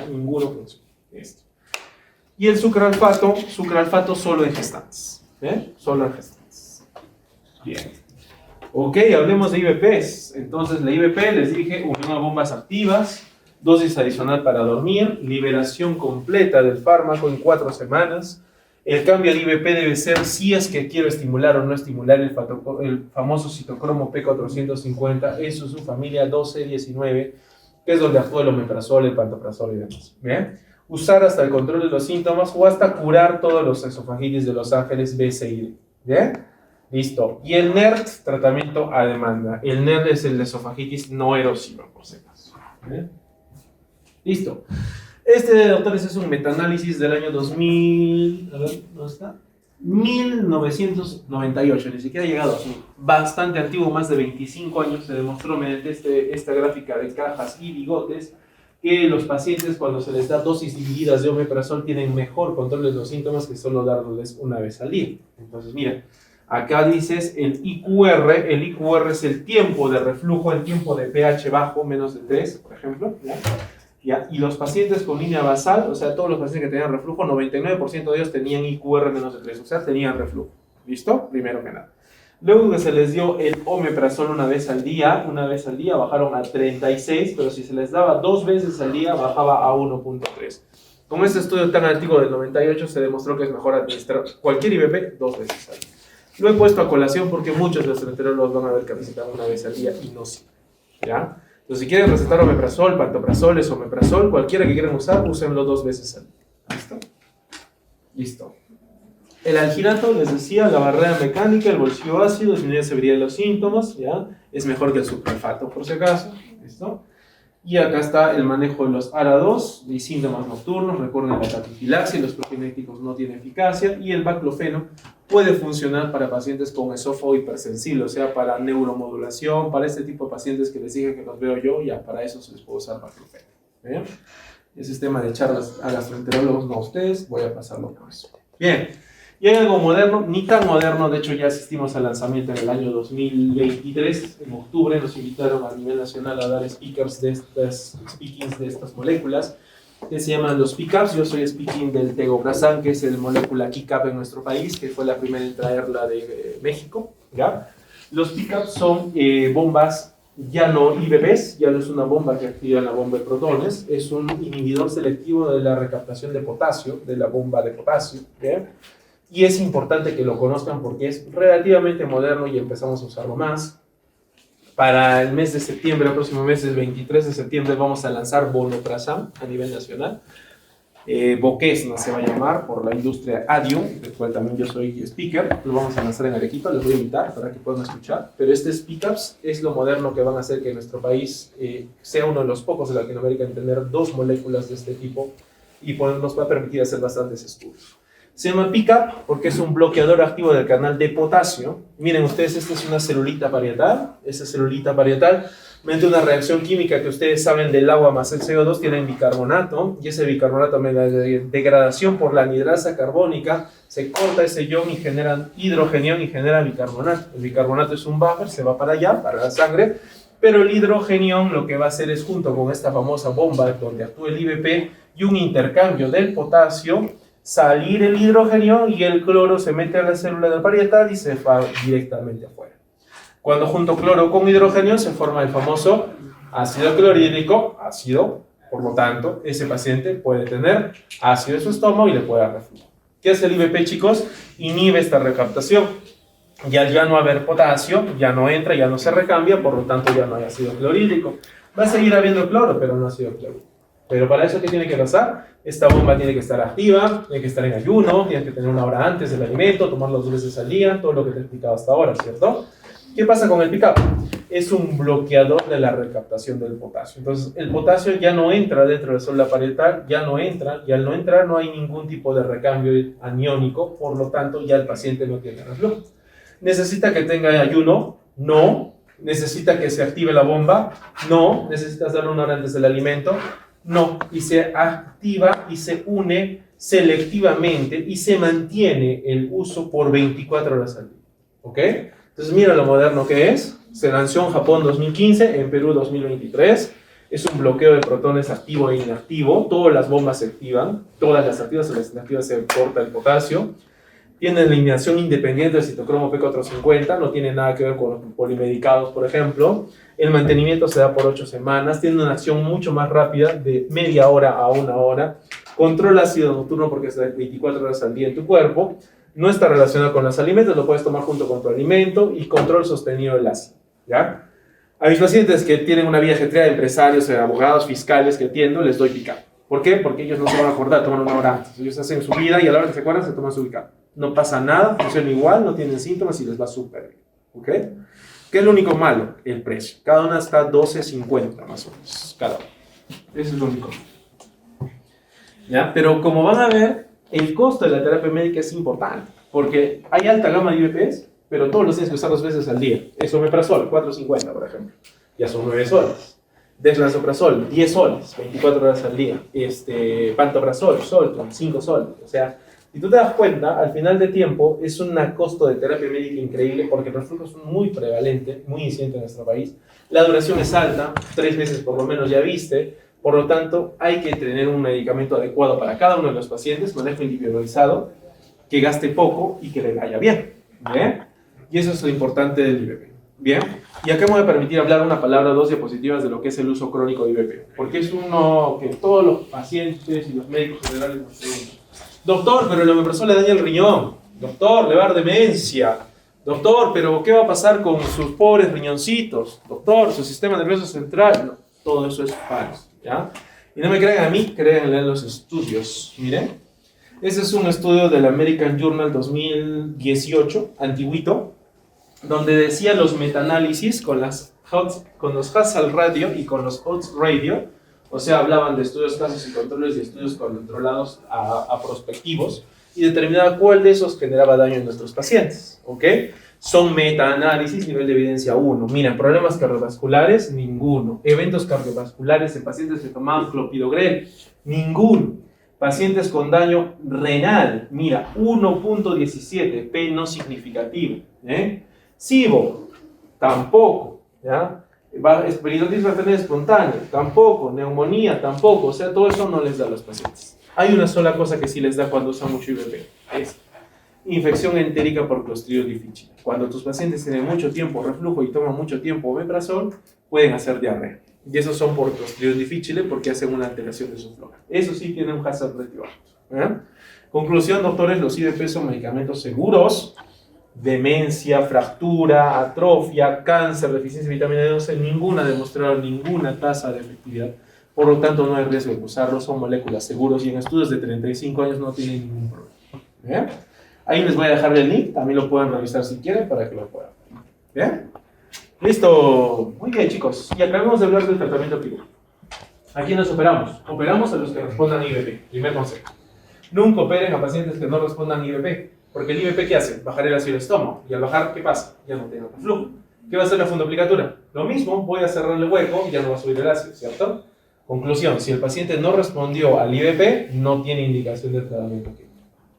Ninguno funciona. Esto. Y el sucralfato solo en gestantes. Solo en gestantes. Bien. Ok, hablemos de IVPs. Entonces, la IVP, les dije, unión a bombas activas, dosis adicional para dormir, liberación completa del fármaco en 4 semanas. El cambio de IVP debe ser si es que quiero estimular o no estimular el famoso citocromo P450 en su subfamilia 12-19, que es donde actúa el omeprazol, el pantoprazol y demás. ¿Bien? Usar hasta el control de los síntomas o hasta curar todos los esofagitis de Los Ángeles B, C y D. ¿Bien? Listo. Y el NERD, tratamiento a demanda. El NERD es el de esofagitis no erosiva, por si acaso. ¿Bien? Listo. Este, doctores, es un metaanálisis del año 2000, a ver, ¿dónde está? 1998, ni siquiera ha llegado a 2000. Bastante antiguo, más de 25 años, se demostró mediante esta gráfica de cajas y bigotes que los pacientes cuando se les da dosis divididas de omeprazol tienen mejor control de los síntomas que solo darles una vez al día. Entonces, mira, acá dices el IQR es el tiempo de reflujo, el tiempo de pH bajo, menos de 3, por ejemplo, ¿ya? ¿Ya? Y los pacientes con línea basal, o sea, todos los pacientes que tenían reflujo, 99% de ellos tenían IQR menos de 3, o sea, tenían reflujo. ¿Listo? Primero que nada. Luego que se les dio el omeprazol una vez al día bajaron a 36, pero si se les daba 2 veces al día, bajaba a 1.3. Con este estudio tan antiguo del 98, se demostró que es mejor administrar cualquier IVP 2 veces al día. Lo he puesto a colación porque muchos gastroenterólogos van a ver que recetan una vez al día y no sí. ¿Ya? Entonces, si quieren recetar omeprazol, pantoprazol, esomeprazol, cualquiera que quieran usar, úsenlo 2 veces al día. ¿Listo? Listo. El alginato, les decía, la barrera mecánica, el bolsillo ácido, disminuye la severidad de los síntomas, ¿ya? Es mejor que el supralfato, por si acaso, ¿listo? Y acá está el manejo de los ARA2 y síntomas nocturnos. Recuerden, la tatifilaxia y los profinéticos no tienen eficacia. Y el baclofeno puede funcionar para pacientes con esófago hipersensible, o sea, para neuromodulación, para este tipo de pacientes que les dije que los veo yo, ya para eso se les puede usar baclofeno. ¿Bien? Ese es tema de charlas a gastroenterólogos, no a ustedes, voy a pasarlo por eso. Bien. Y hay algo moderno, ni tan moderno, de hecho ya asistimos al lanzamiento en el año 2023, en octubre nos invitaron a nivel nacional a dar speakings de estas moléculas, que se llaman los PCAPs. Yo soy speaking del tegoprazán, que es el molécula KeyCap en nuestro país, que fue la primera en traerla de México, ¿ya? Los PCAPs son bombas, ya no IBPs, ya no es una bomba que activa la bomba de protones, es un inhibidor selectivo de la recaptación de potasio, de la bomba de potasio, ¿ya? Y es importante que lo conozcan porque es relativamente moderno y empezamos a usarlo más. Para el mes de septiembre, el próximo mes, el 23 de septiembre, vamos a lanzar vonoprazan a nivel nacional. Boquesna se va a llamar por la industria Adium, del cual también yo soy speaker. Lo vamos a lanzar en Arequipa, les voy a invitar para que puedan escuchar. Pero este Speak-Ups es lo moderno que van a hacer que nuestro país sea uno de los pocos de Latinoamérica en tener dos moléculas de este tipo y nos va a permitir hacer bastantes estudios. Se llama PCAP porque es un bloqueador activo del canal de potasio. Miren ustedes, esta es una celulita parietal. Esa celulita parietal, mediante una reacción química que ustedes saben del agua más el CO2, tienen bicarbonato. Y ese bicarbonato, mediante degradación por la anidrasa carbónica, se corta ese ion y generan hidrogenión y genera bicarbonato. El bicarbonato es un buffer, se va para allá, para la sangre. Pero el hidrogenión lo que va a hacer es, junto con esta famosa bomba donde actúa el IBP y un intercambio del potasio, salir el hidrógeno y el cloro se mete a la célula del parietal y se va directamente afuera. Cuando junto cloro con hidrógeno se forma el famoso ácido clorhídrico, ácido, por lo tanto, ese paciente puede tener ácido en su estómago y le puede dar reflujo. ¿Qué hace el IBP, chicos? Inhibe esta recaptación. Y al ya no haber potasio, ya no entra, ya no se recambia, por lo tanto ya no hay ácido clorhídrico. Va a seguir habiendo cloro, pero no ácido clorhídrico. Pero para eso, ¿qué tiene que pasar? Esta bomba tiene que estar activa, tiene que estar en ayuno, tiene que tener una hora antes del alimento, tomarlo 2 veces al día, todo lo que te he explicado hasta ahora, ¿cierto? ¿Qué pasa con el PCAP? Es un bloqueador de la recaptación del potasio. Entonces, el potasio ya no entra dentro de la célula parietal, ya no entra, y al no entrar no hay ningún tipo de recambio aniónico, por lo tanto, ya el paciente no tiene reflujo. ¿Necesita que tenga ayuno? No. ¿Necesita que se active la bomba? No. ¿Necesitas darle una hora antes del alimento? No. Y se activa y se une selectivamente y se mantiene el uso por 24 horas al día. ¿Ok? Entonces mira lo moderno que es. Se lanzó en Japón 2015, en Perú 2023. Es un bloqueo de protones activo e inactivo. Todas las bombas se activan. Todas las activas y las inactivas se corta el potasio. Tiene eliminación independiente del citocromo P450, no tiene nada que ver con los polimedicados, por ejemplo. El mantenimiento se da por 8 semanas, tiene una acción mucho más rápida, de media hora a 1 hora. Controla ácido nocturno porque está 24 horas al día en tu cuerpo. No está relacionado con los alimentos, lo puedes tomar junto con tu alimento. Y control sostenido del ácido, ¿ya? A mis pacientes que tienen una vida ajetreada, empresarios, abogados, fiscales que atiendo, les doy PCAP. ¿Por qué? Porque ellos no se van a acordar, toman 1 hora antes. Ellos hacen su vida y a la hora que se acuerdan se toman su PCAP. No pasa nada, funciona igual, no tienen síntomas y les va súper bien. ¿Ok? ¿Qué es lo único malo? El precio. Cada una está $12.50 más o menos. Cada una. Eso es lo único. ¿Ya? Pero como van a ver, el costo de la terapia médica es importante. Porque hay alta gama de IBPs, pero todos los tienes que usar 2 veces al día. Eso omeprazol, $4.50 por ejemplo. Ya son 9 soles. Dexlansoprazol, 10 soles, 24 horas al día. Pantoprazol, Solton, 5 soles. O sea, si tú te das cuenta, al final de tiempo es un costo de terapia médica increíble porque el reflujo es muy prevalente, muy incidente en nuestro país. La duración es alta, 3 meses por lo menos ya viste. Por lo tanto, hay que tener un medicamento adecuado para cada uno de los pacientes, manejo individualizado, que gaste poco y que le vaya bien. ¿Bien? Y eso es lo importante del IBP. Bien, y acá me voy a permitir hablar una palabra, 2 diapositivas de lo que es el uso crónico de IBP, porque es uno que todos los pacientes y los médicos generales nos preguntan. Doctor, pero el omeprazol le daña el riñón. Doctor, le va a dar demencia. Doctor, pero ¿qué va a pasar con sus pobres riñoncitos? Doctor, su sistema nervioso central. No, todo eso es falso, ¿ya? Y no me crean a mí, créanle en los estudios. Miren, Ese es un estudio del American Journal 2018, antiguito, donde decía los metaanálisis con los Hassel Radio y con los Odds Radio, o sea, hablaban de estudios casos y controles y estudios controlados a prospectivos, y determinaba cuál de esos generaba daño en nuestros pacientes, ¿ok? Son metaanálisis, nivel de evidencia 1. Mira, problemas cardiovasculares, ninguno. Eventos cardiovasculares en pacientes que tomaban clopidogrel, ninguno. Pacientes con daño renal, mira, 1.17, P no significativo. SIBO, tampoco. ¿Ya? Peritonitis arterial espontánea, tampoco. Neumonía, tampoco. O sea, todo eso no les da a los pacientes. Hay una sola cosa que sí les da cuando usan mucho IVP. Es infección entérica por Clostridium difficile. Cuando tus pacientes tienen mucho tiempo reflujo y toman mucho tiempo omeprazol, pueden hacer diarrea. Y esos son por Clostridium difficile porque hacen una alteración de su flora. Eso sí tiene un hazard ratio alto. Conclusión, doctores, los IVP son medicamentos seguros. Demencia, fractura, atrofia, cáncer, deficiencia de vitamina D12, ninguna demostraron ninguna tasa de efectividad. Por lo tanto, no hay riesgo de usarlos, son moléculas seguros y en estudios de 35 años no tienen ningún problema. ¿Bien? Ahí les voy a dejar el link, también lo pueden revisar si quieren para que lo puedan. ¿Bien? Listo. Muy bien, chicos. Y acabamos de hablar del tratamiento quirúrgico. ¿A quiénes operamos? Operamos a los que respondan IVP. Primer consejo. Nunca operen a pacientes que no respondan IVP. Porque el IVP, ¿qué hace? Bajar el ácido del estómago. Y al bajar, ¿qué pasa? Ya no tiene reflujo. ¿Qué va a hacer la fundoplicatura? Lo mismo, voy a cerrarle el hueco y ya no va a subir el ácido, ¿cierto? Conclusión, si el paciente no respondió al IVP, no tiene indicación de tratamiento químico.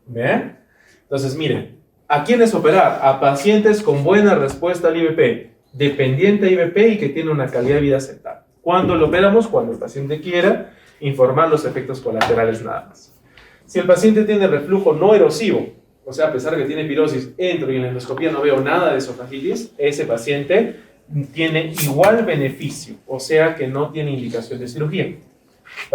¿Bien? Entonces, miren, ¿a quiénes operar? A pacientes con buena respuesta al IVP, dependiente de IVP y que tiene una calidad de vida aceptable. ¿Cuándo lo operamos? Cuando el paciente quiera informar los efectos colaterales nada más. Si el paciente tiene reflujo no erosivo, o sea, a pesar de que tiene pirosis, entro y en la endoscopía no veo nada de esofagitis, ese paciente tiene igual beneficio, o sea que no tiene indicación de cirugía.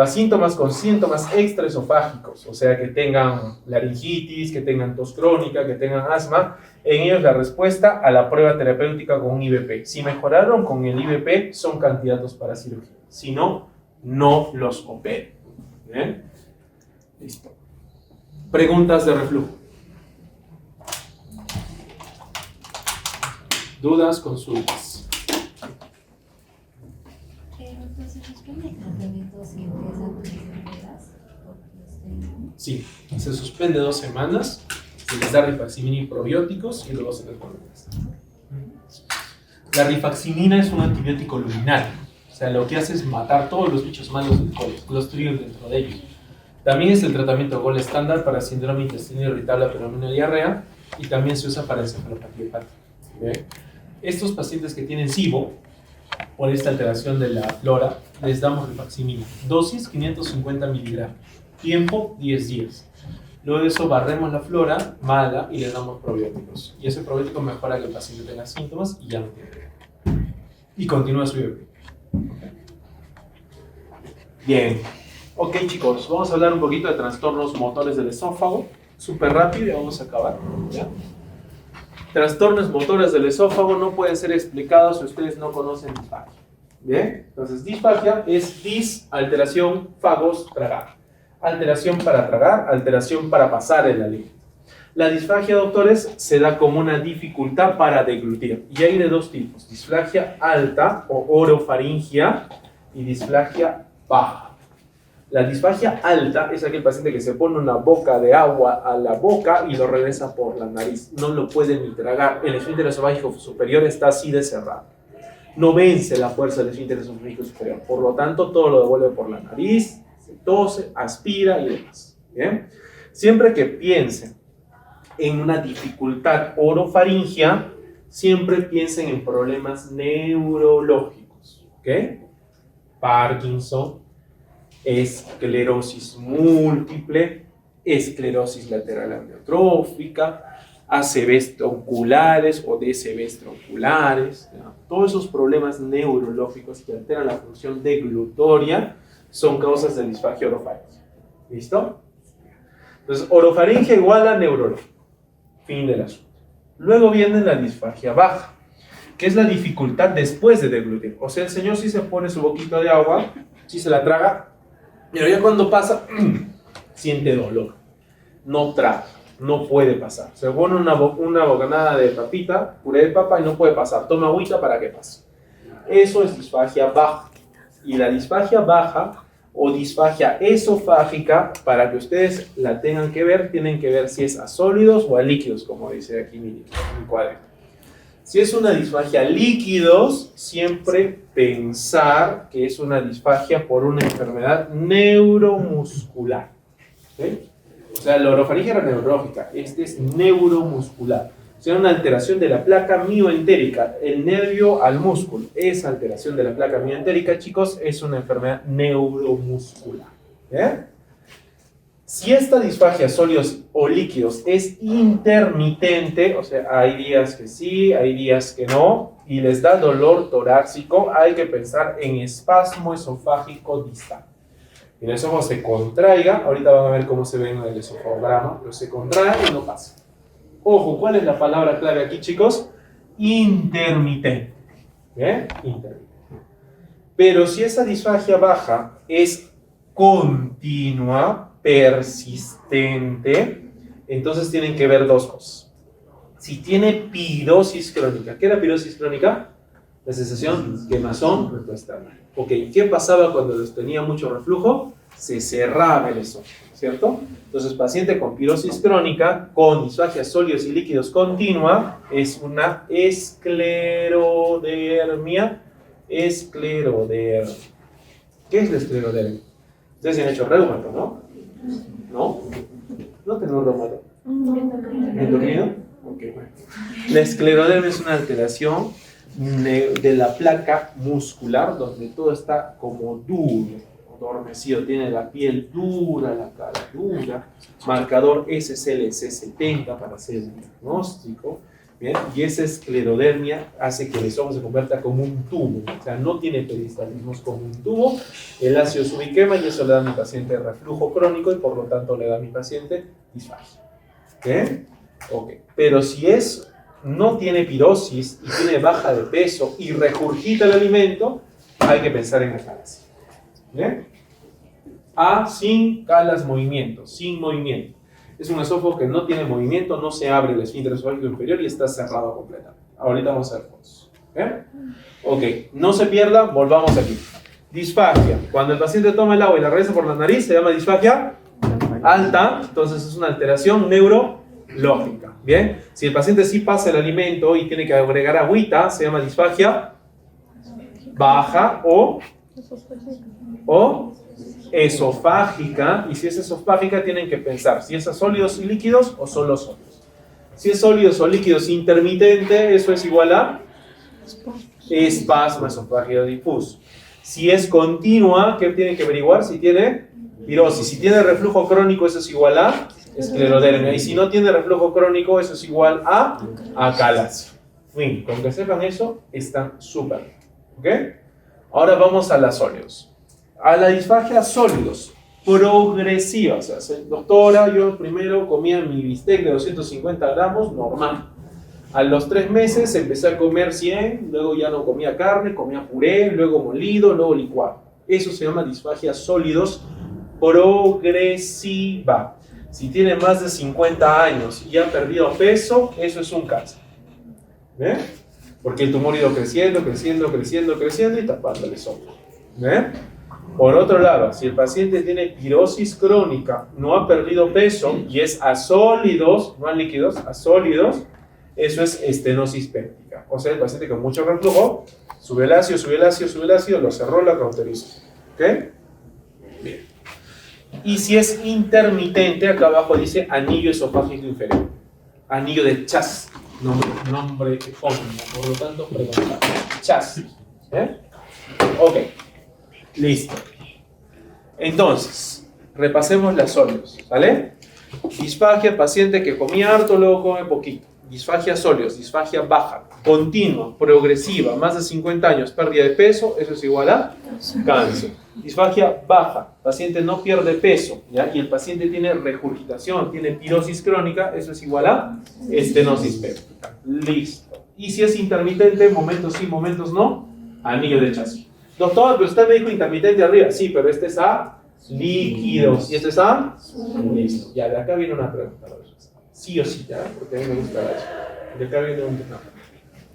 Síntomas con síntomas extraesofágicos, o sea que tengan laringitis, que tengan tos crónica, que tengan asma, en ellos la respuesta a la prueba terapéutica con un IVP. Si mejoraron con el IVP, son candidatos para cirugía. Si no, no los operen. ¿Bien? Listo. Preguntas de reflujo. ¿Dudas? Consultas. Entonces, ¿suspende el tratamiento si empieza con enfermedades? Sí, se suspende 2 semanas, se les da rifaximin y probióticos y luego se les vuelve a estar. La rifaximina es un antibiótico luminal, o sea, lo que hace es matar todos los bichos malos del colon, Clostridium dentro de ellos. También es el tratamiento gold estándar para síndrome intestinal irritable, fenómeno de diarrea, y también se usa para encefalopatía hepática. ¿Ve? Estos pacientes que tienen SIBO, por esta alteración de la flora, les damos rifaximina. Dosis 550 miligramos. Tiempo 10 días. Luego de eso barremos la flora mala y le damos probióticos. Y ese probiótico mejora que el paciente tenga síntomas y ya no tiene diarrea. Y continúa su IVP. Bien. Ok, chicos, vamos a hablar un poquito de trastornos motores del esófago. Súper rápido y vamos a acabar. ¿Ya? Trastornos motores del esófago no pueden ser explicados si ustedes no conocen disfagia. ¿Bien? Entonces, disfagia es alteración, fagos, tragar. Alteración para tragar, alteración para pasar el alimento. La disfagia, doctores, se da como una dificultad para deglutir. Y hay de 2 tipos: disfagia alta o orofaringia y disfagia baja. La disfagia alta es aquel paciente que se pone una boca de agua a la boca y lo regresa por la nariz. No lo puede ni tragar. El esfínter esofágico superior está así de cerrado. No vence la fuerza del esfínter esofágico superior. Por lo tanto, todo lo devuelve por la nariz, se tose, aspira y demás. ¿Bien? Siempre que piensen en una dificultad orofaringia, siempre piensen en problemas neurológicos. ¿Ok? Parkinson, esclerosis múltiple, esclerosis lateral amiotrófica, ACVs tronculares o DCVs tronculares, ¿no? Todos esos problemas neurológicos que alteran la función deglutoria son causas de disfagia orofaringia. ¿Listo? Entonces, orofaringia igual a neurológico. Fin del asunto. Luego viene la disfagia baja, que es la dificultad después de deglutir. O sea, el señor sí se pone su boquita de agua, sí se la traga, pero ya cuando pasa, siente dolor. no traga, no puede pasar. Se pone una bocanada de papita, puré de papa y no puede pasar. Toma agüita para que pase. Eso es disfagia baja. Y la disfagia baja o disfagia esofágica, para que ustedes la tengan que ver, tienen que ver si es a sólidos o a líquidos, como dice aquí mi cuadro. Si es una disfagia líquidos, siempre pensar que es una disfagia por una enfermedad neuromuscular. ¿Sí? O sea, la orofaringe era neurológica, este es neuromuscular. O sea, una alteración de la placa mioentérica, el nervio al músculo. Esa alteración de la placa mioentérica, chicos, es una enfermedad neuromuscular. ¿Eh? Si esta disfagia sólidos o líquidos es intermitente, o sea, hay días que sí, hay días que no, y les da dolor torácico, hay que pensar en espasmo esofágico distal. Y el esófago se contraiga, ahorita van a ver cómo se ve en el esofagograma, pero se contrae y no pasa. Ojo, ¿cuál es la palabra clave aquí, chicos? Intermitente. ¿Bien? Intermitente. Pero si esa disfagia baja es continua, persistente, entonces tienen que ver dos cosas. Si tiene pirosis crónica, ¿qué era pirosis crónica? La sensación quemazón retroesternal. Ok, ¿qué pasaba cuando tenía mucho reflujo? Se cerraba el esófago, ¿cierto? Entonces, paciente con pirosis crónica, con disfagia sólidos y líquidos continua, es una esclerodermia. Esclerodermia. ¿Qué es la esclerodermia? Ustedes se han hecho reumato, ¿no? ¿No? ¿No tenemos reumato? ¿Endocrino? Ok, bueno. La esclerodermia es una alteración de la placa muscular donde todo está como duro, adormecido, tiene la piel dura, la cara dura, marcador SCLC70 para hacer el diagnóstico, ¿bien? Y esa esclerodermia hace que el esófago se convierta como un tubo, o sea, no tiene peristalismo, es como un tubo, el ácido sube y quema, y eso le da a mi paciente reflujo crónico y por lo tanto le da a mi paciente disfagia. ¿Okay? Ok, pero si no tiene pirosis y tiene baja de peso y regurgita el alimento, hay que pensar en acalasia. ¿Bien? A sin calas movimiento, sin movimiento. Es un esófago que no tiene movimiento, no se abre el esfínter esofágico inferior y está cerrado completamente. Ahorita vamos a ver fotos. ¿Bien? Ok, no se pierda, volvamos aquí. Disfagia. Cuando el paciente toma el agua y la regresa por la nariz, se llama disfagia alta, entonces es una alteración neurológica. Bien, si el paciente sí pasa el alimento y tiene que agregar agüita, se llama disfagia baja o esofágica. Y si es esofágica, tienen que pensar si es a sólidos y líquidos o solo sólidos. Si es sólidos o líquidos intermitente, eso es igual a espasmo esofágico difuso. Si es continua, ¿qué tienen que averiguar? Si tiene pirosis. Si tiene reflujo crónico, eso es igual a esclerodermia. Y si no tiene reflujo crónico, eso es igual a acalasia. Fin, con que sepan eso, están súper. ¿Ok? Ahora vamos a las sólidos. A la disfagia sólidos, progresiva. O sea, doctora, yo primero comía mi bistec de 250 gramos, normal. A los 3 meses empecé a comer 100, luego ya no comía carne, comía puré, luego molido, luego licuado. Eso se llama disfagia sólidos progresiva. Si tiene más de 50 años y ha perdido peso, eso es un cáncer. ¿Ven? Porque el tumor ha ido creciendo, creciendo, creciendo, creciendo y tapando el esófago. ¿Ven? Por otro lado, si el paciente tiene pirosis crónica, no ha perdido peso y es a sólidos, no a líquidos, a sólidos, eso es estenosis péptica. O sea, el paciente con mucho reflujo, sube el ácido, sube el ácido, sube el ácido, lo cerró, lo cauterizó. ¿Ok? Bien. Y si es intermitente, acá abajo dice anillo esofágico inferior. Anillo de Chas. Nombre epónimo, por lo tanto, preguntar. Chas. Ok. Listo. Entonces, repasemos las sólidos. ¿Vale? Disfagia, paciente que comía harto, luego come poquito. Disfagia sólidos, disfagia baja, continua, progresiva, más de 50 años, pérdida de peso, eso es igual a cáncer. Disfagia baja, paciente no pierde peso, ¿ya? Y el paciente tiene regurgitación, tiene pirosis crónica, eso es igual a estenosis péptica. Listo. Y si es intermitente, momentos sí, momentos no, anillo de Chas. Doctor, pero usted me dijo intermitente arriba. Sí, pero este es a Líquidos. ¿Y este está? Listo. Ya, de acá viene una pregunta. Sí o sí, ya, porque a mí me gusta eso. De acá viene un tema.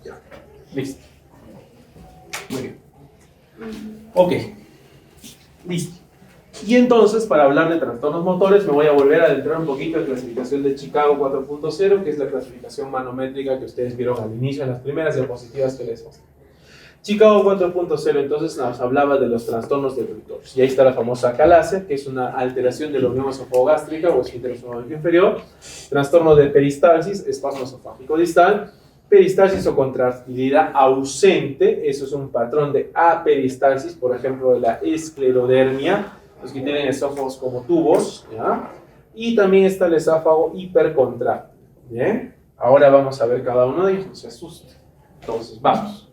Ya. Listo. Muy bien. Ok. Listo. Y entonces, para hablar de trastornos motores, me voy a volver a adentrar un poquito en clasificación de Chicago 4.0, que es la clasificación manométrica que ustedes vieron al inicio en las primeras diapositivas que les mostré. Chicago 4.0 entonces nos hablaba de los trastornos destructores. Y ahí está la famosa acalasia, que es una alteración de la unión esofágica o esfínter esofágico inferior, trastorno de peristalsis, espasmo esofágico distal, peristalsis o contractilidad ausente, eso es un patrón de aperistalsis, por ejemplo, de la esclerodermia, los que tienen esófagos como tubos, ¿ya? Y también está el esófago hipercontráctil, ¿bien? Ahora vamos a ver cada uno de ellos, no se asusten. Entonces, vamos.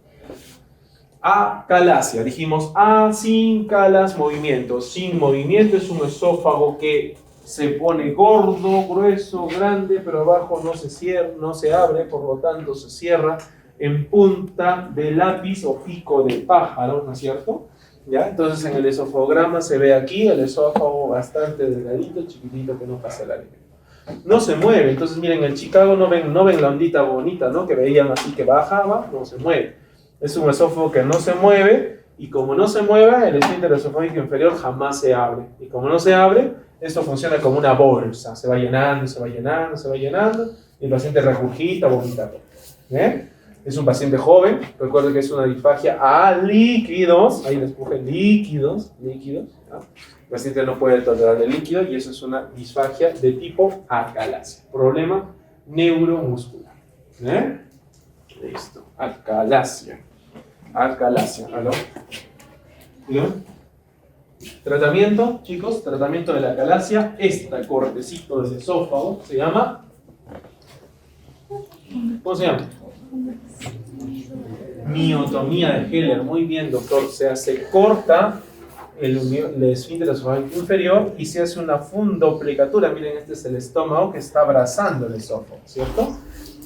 Acalasia, dijimos A sin calas movimiento. Sin movimiento es un esófago que se pone gordo, grueso, grande, pero abajo no se cierra, no se abre, por lo tanto se cierra en punta de lápiz o pico de pájaro, ¿no es cierto? ¿Ya? Entonces en el esofagograma se ve aquí el esófago bastante delgadito, chiquitito, que no pasa el alimento. No se mueve, entonces miren, el Chicago no ven la ondita bonita, ¿no? Que veían así que bajaba, no se mueve. Es un esófago que no se mueve, y como no se mueve, el esfínter esofágico inferior jamás se abre. Y como no se abre, esto funciona como una bolsa, se va llenando, se va llenando, se va llenando, y el paciente regurgita, vomita. ¿Eh? Es un paciente joven, recuerden que es una disfagia a líquidos, ahí les puse líquidos, ¿no? El paciente no puede tolerar el líquido, y eso es una disfagia de tipo acalasia, problema neuromuscular. Listo, acalasia. ¿Aló? ¿Bien? Tratamiento, chicos, tratamiento de la acalasia, este cortecito del esófago se llama, ¿cómo se llama? Miotomía de Heller. Muy bien, doctor. O sea, se corta el esfínter esofágico inferior y se hace una fundoplicatura. Miren, este es el estómago que está abrazando el esófago, ¿cierto?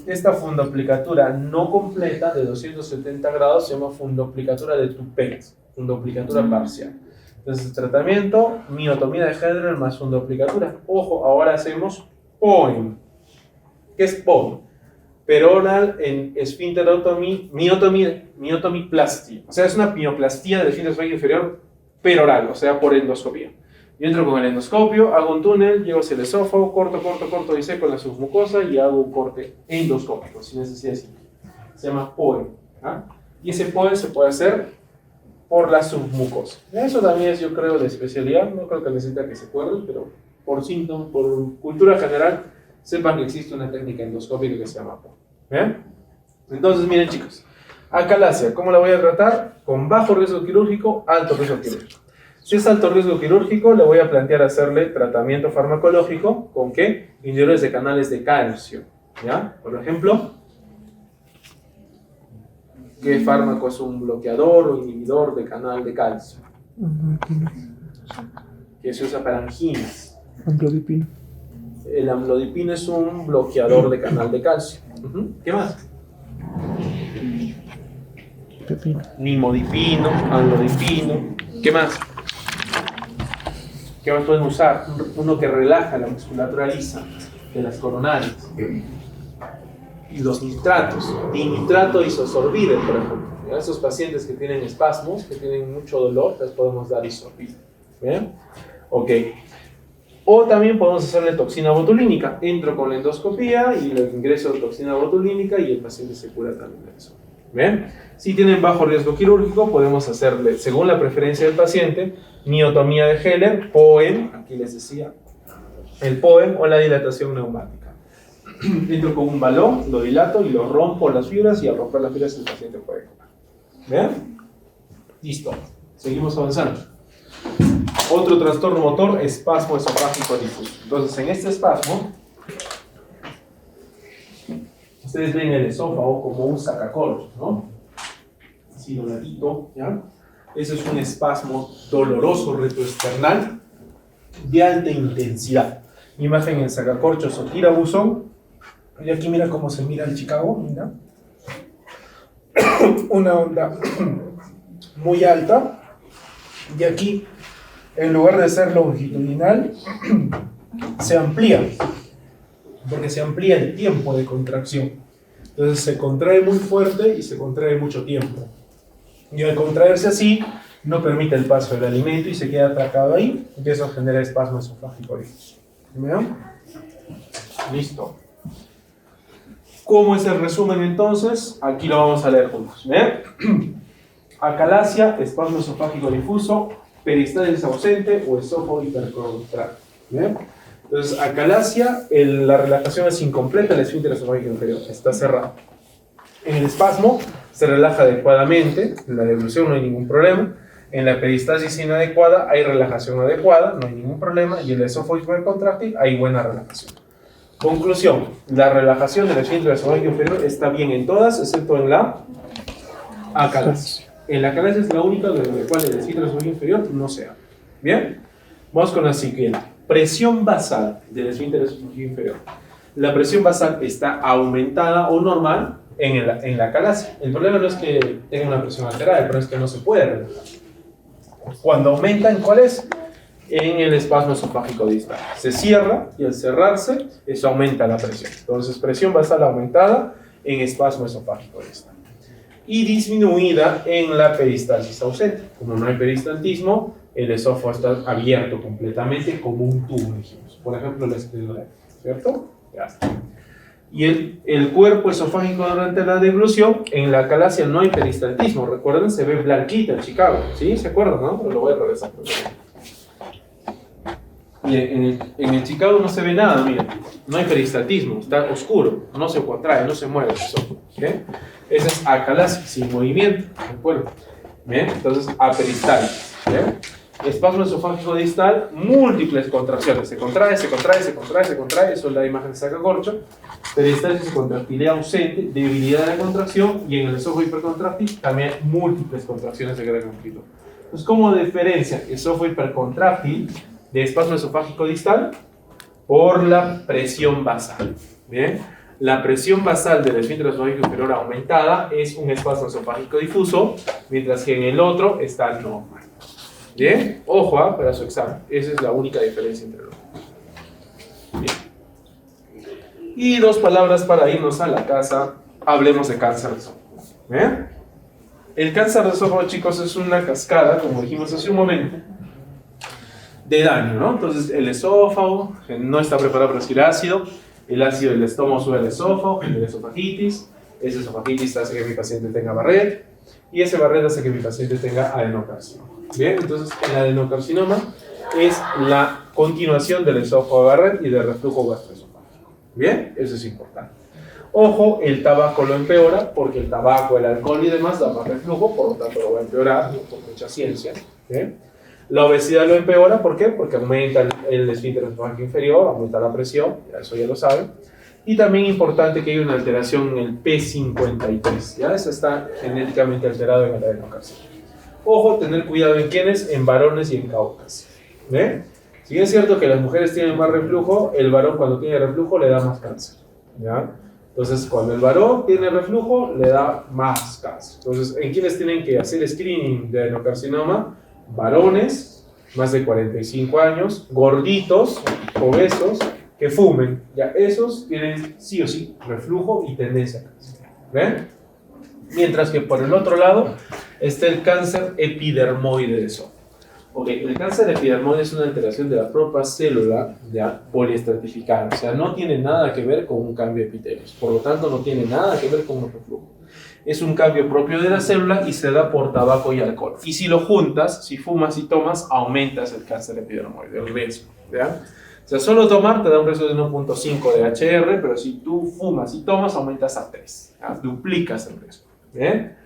Esta fundoplicatura no completa de 270 grados se llama fundoplicatura de Toupet, fundoplicatura parcial. Entonces, el tratamiento, miotomía de Heller más fundoplicatura. Ojo, ahora hacemos POEM. ¿Qué es POEM? Peroral en esfínterotomía, miotomiplastia. O sea, es una mioplastía del esfínter esofágico inferior peroral, o sea, por endoscopía. Yo entro con el endoscopio, hago un túnel, llego hacia el esófago, corto, y seco la submucosa y hago un corte endoscópico, sin necesidad de cirugía. Se llama POEM. ¿Ah? Y ese POEM se puede hacer por la submucosa. Eso también es, yo creo, de especialidad. No creo que necesita que se acuerden, pero por síntomas, por cultura general, sepan que existe una técnica endoscópica que se llama POEM. ¿Bien? Entonces, miren, chicos. Acalasia, ¿cómo la voy a tratar? Con bajo riesgo quirúrgico, alto riesgo quirúrgico. Si es alto riesgo quirúrgico, le voy a plantear hacerle tratamiento farmacológico. ¿Con qué? Inhibidores de canales de calcio. ¿Ya? Por ejemplo, ¿qué fármaco es un bloqueador o inhibidor de canal de calcio? Que se usa para anginas. Amlodipino. El amlodipino es un bloqueador de canal de calcio. ¿Qué más? Pepino. Nimodipino, amlodipino. ¿Qué más? ¿Qué más pueden usar? Uno que relaja la musculatura lisa de las coronarias. Y los nitratos. Dinitrato isosorbide, por ejemplo. A esos pacientes que tienen espasmos, que tienen mucho dolor, les podemos dar isosorbide. ¿Bien? Ok. O también podemos hacerle toxina botulínica. Entro con la endoscopía y le ingreso toxina botulínica y el paciente se cura también de eso. ¿Bien? Si tienen bajo riesgo quirúrgico, podemos hacerle, según la preferencia del paciente, miotomía de Heller, POEM, aquí les decía, el POEM o la dilatación neumática. Entro con un balón, lo dilato y lo rompo las fibras, y al romper las fibras el paciente puede curar. ¿Bien? Listo. Seguimos avanzando. Otro trastorno motor, espasmo esofágico difuso. Entonces, en este espasmo, ustedes ven el esófago como un sacacorchos, ¿no? Así dobladito, ¿ya? Ese es un espasmo doloroso retroesternal de alta intensidad. Imagen en sacacorchos o tirabuzón. Y aquí mira cómo se mira el Chicago, mira. Una onda muy alta. Y aquí en lugar de ser longitudinal, se amplía, porque se amplía el tiempo de contracción. Entonces se contrae muy fuerte y se contrae mucho tiempo. Y al contraerse así, no permite el paso del alimento y se queda atracado ahí, y eso genera espasmo esofágico difuso. ¿Vean? Listo. ¿Cómo es el resumen entonces? Aquí lo vamos a leer juntos. ¿Ven? Acalasia, espasmo esofágico difuso, peristalsis ausente o esófago hipercontráctil. ¿Ven? Entonces, acalasia, la relajación es incompleta, el esfínter esofágico inferior está cerrado. En el espasmo se relaja adecuadamente, en la deglución no hay ningún problema. En la peristalsis inadecuada hay relajación adecuada, no hay ningún problema. Y en el esófago hipercontráctil hay buena relajación. Conclusión, la relajación del esfínter esofágico inferior está bien en todas, excepto en la acalasia. En la acalasia es la única de la cual el esfínter esofágico inferior no se abre. ¿Bien? Vamos con la siguiente. Presión basal del esfínter esofágico inferior. La presión basal está aumentada o normal en la acalasia. El problema no es que tenga una presión alterada, el problema es que no se puede relajar. Cuando aumenta, ¿en cuál es? En el espasmo esofágico distal. Se cierra y al cerrarse, eso aumenta la presión. Entonces, presión basal aumentada en espasmo esofágico distal. Y disminuida en la peristalsis ausente. Como no hay peristaltismo, el esófago está abierto completamente como un tubo, dijimos. Por ejemplo, la esclerodermia, ¿cierto? Ya está. Y el cuerpo esofágico durante la deglución, en la acalasia no hay peristaltismo. Recuerden, se ve blanquita en Chicago. ¿Sí? ¿Se acuerdan, no? Pero lo voy a regresar. Miren, en el Chicago no se ve nada, miren. No hay peristaltismo, está oscuro, no se contrae, no se mueve el esófago. ¿Okay? Esa es acalasia, sin movimiento. ¿De acuerdo? ¿Bien? Entonces, aperistalsis. ¿Bien? Espasmo esofágico distal, múltiples contracciones. Se contrae, se contrae, se contrae, se contrae. Eso es la imagen de sacacorcho. Peristalsis, contractilidad ausente, debilidad de la contracción. Y en el esófago hipercontráctil también múltiples contracciones de gran amplitud. Entonces, ¿cómo diferencia esófago hipercontráctil de espasmo esofágico distal? Por la presión basal. ¿Bien? La presión basal del esfínter esofágico inferior aumentada es un espasmo esofágico difuso, mientras que en el otro está normal. Bien, ojo para su examen. Esa es la única diferencia entre los dos. Bien. Y dos palabras para irnos a la casa. Hablemos de cáncer de esófago. ¿Bien? El cáncer de esófago, chicos, es una cascada, como dijimos hace un momento, de daño, ¿no? Entonces, el esófago no está preparado para recibir ácido. El ácido del estómago sube al esófago, genera esofagitis. Esa esofagitis hace que mi paciente tenga Barrett. Y ese Barrett hace que mi paciente tenga adenocarcinoma. Bien, entonces el adenocarcinoma es la continuación del esófago de Barrett y del reflujo gastroesofágico. Bien, eso es importante. Ojo, el tabaco lo empeora porque el tabaco, el alcohol y demás da más reflujo, por lo tanto lo va a empeorar con mucha ciencia. ¿Bien? La obesidad lo empeora, ¿por qué? Porque aumenta el esfínter esofágico inferior, aumenta la presión, eso ya lo saben. Y también importante que hay una alteración en el P53, ¿ya? Eso está genéticamente alterado en el adenocarcinoma. Ojo, tener cuidado en quiénes, en varones y en caucas. ¿Ve? Si es cierto que las mujeres tienen más reflujo, el varón cuando tiene reflujo le da más cáncer. ¿Ya? Entonces, cuando el varón tiene reflujo, le da más cáncer. Entonces, ¿en quiénes tienen que hacer screening de adenocarcinoma? Varones, más de 45 años, gorditos, obesos, que fumen. Ya, esos tienen sí o sí reflujo y tendencia a cáncer. ¿Ven? Mientras que por el otro lado está el cáncer epidermoide de esófago. Okay, el cáncer epidermoide es una alteración de la propia célula ya poliestratificada. O sea, no tiene nada que ver con un cambio de epitelios. Por lo tanto, no tiene nada que ver con un reflujo. Es un cambio propio de la célula y se da por tabaco y alcohol. Y si lo juntas, si fumas y tomas, aumentas el cáncer epidermoide, el riesgo. ¿Ya? O sea, solo tomar te da un riesgo de 1.5 de HR, pero si tú fumas y tomas, aumentas a 3. ¿Ya? Duplicas el riesgo. ¿Bien?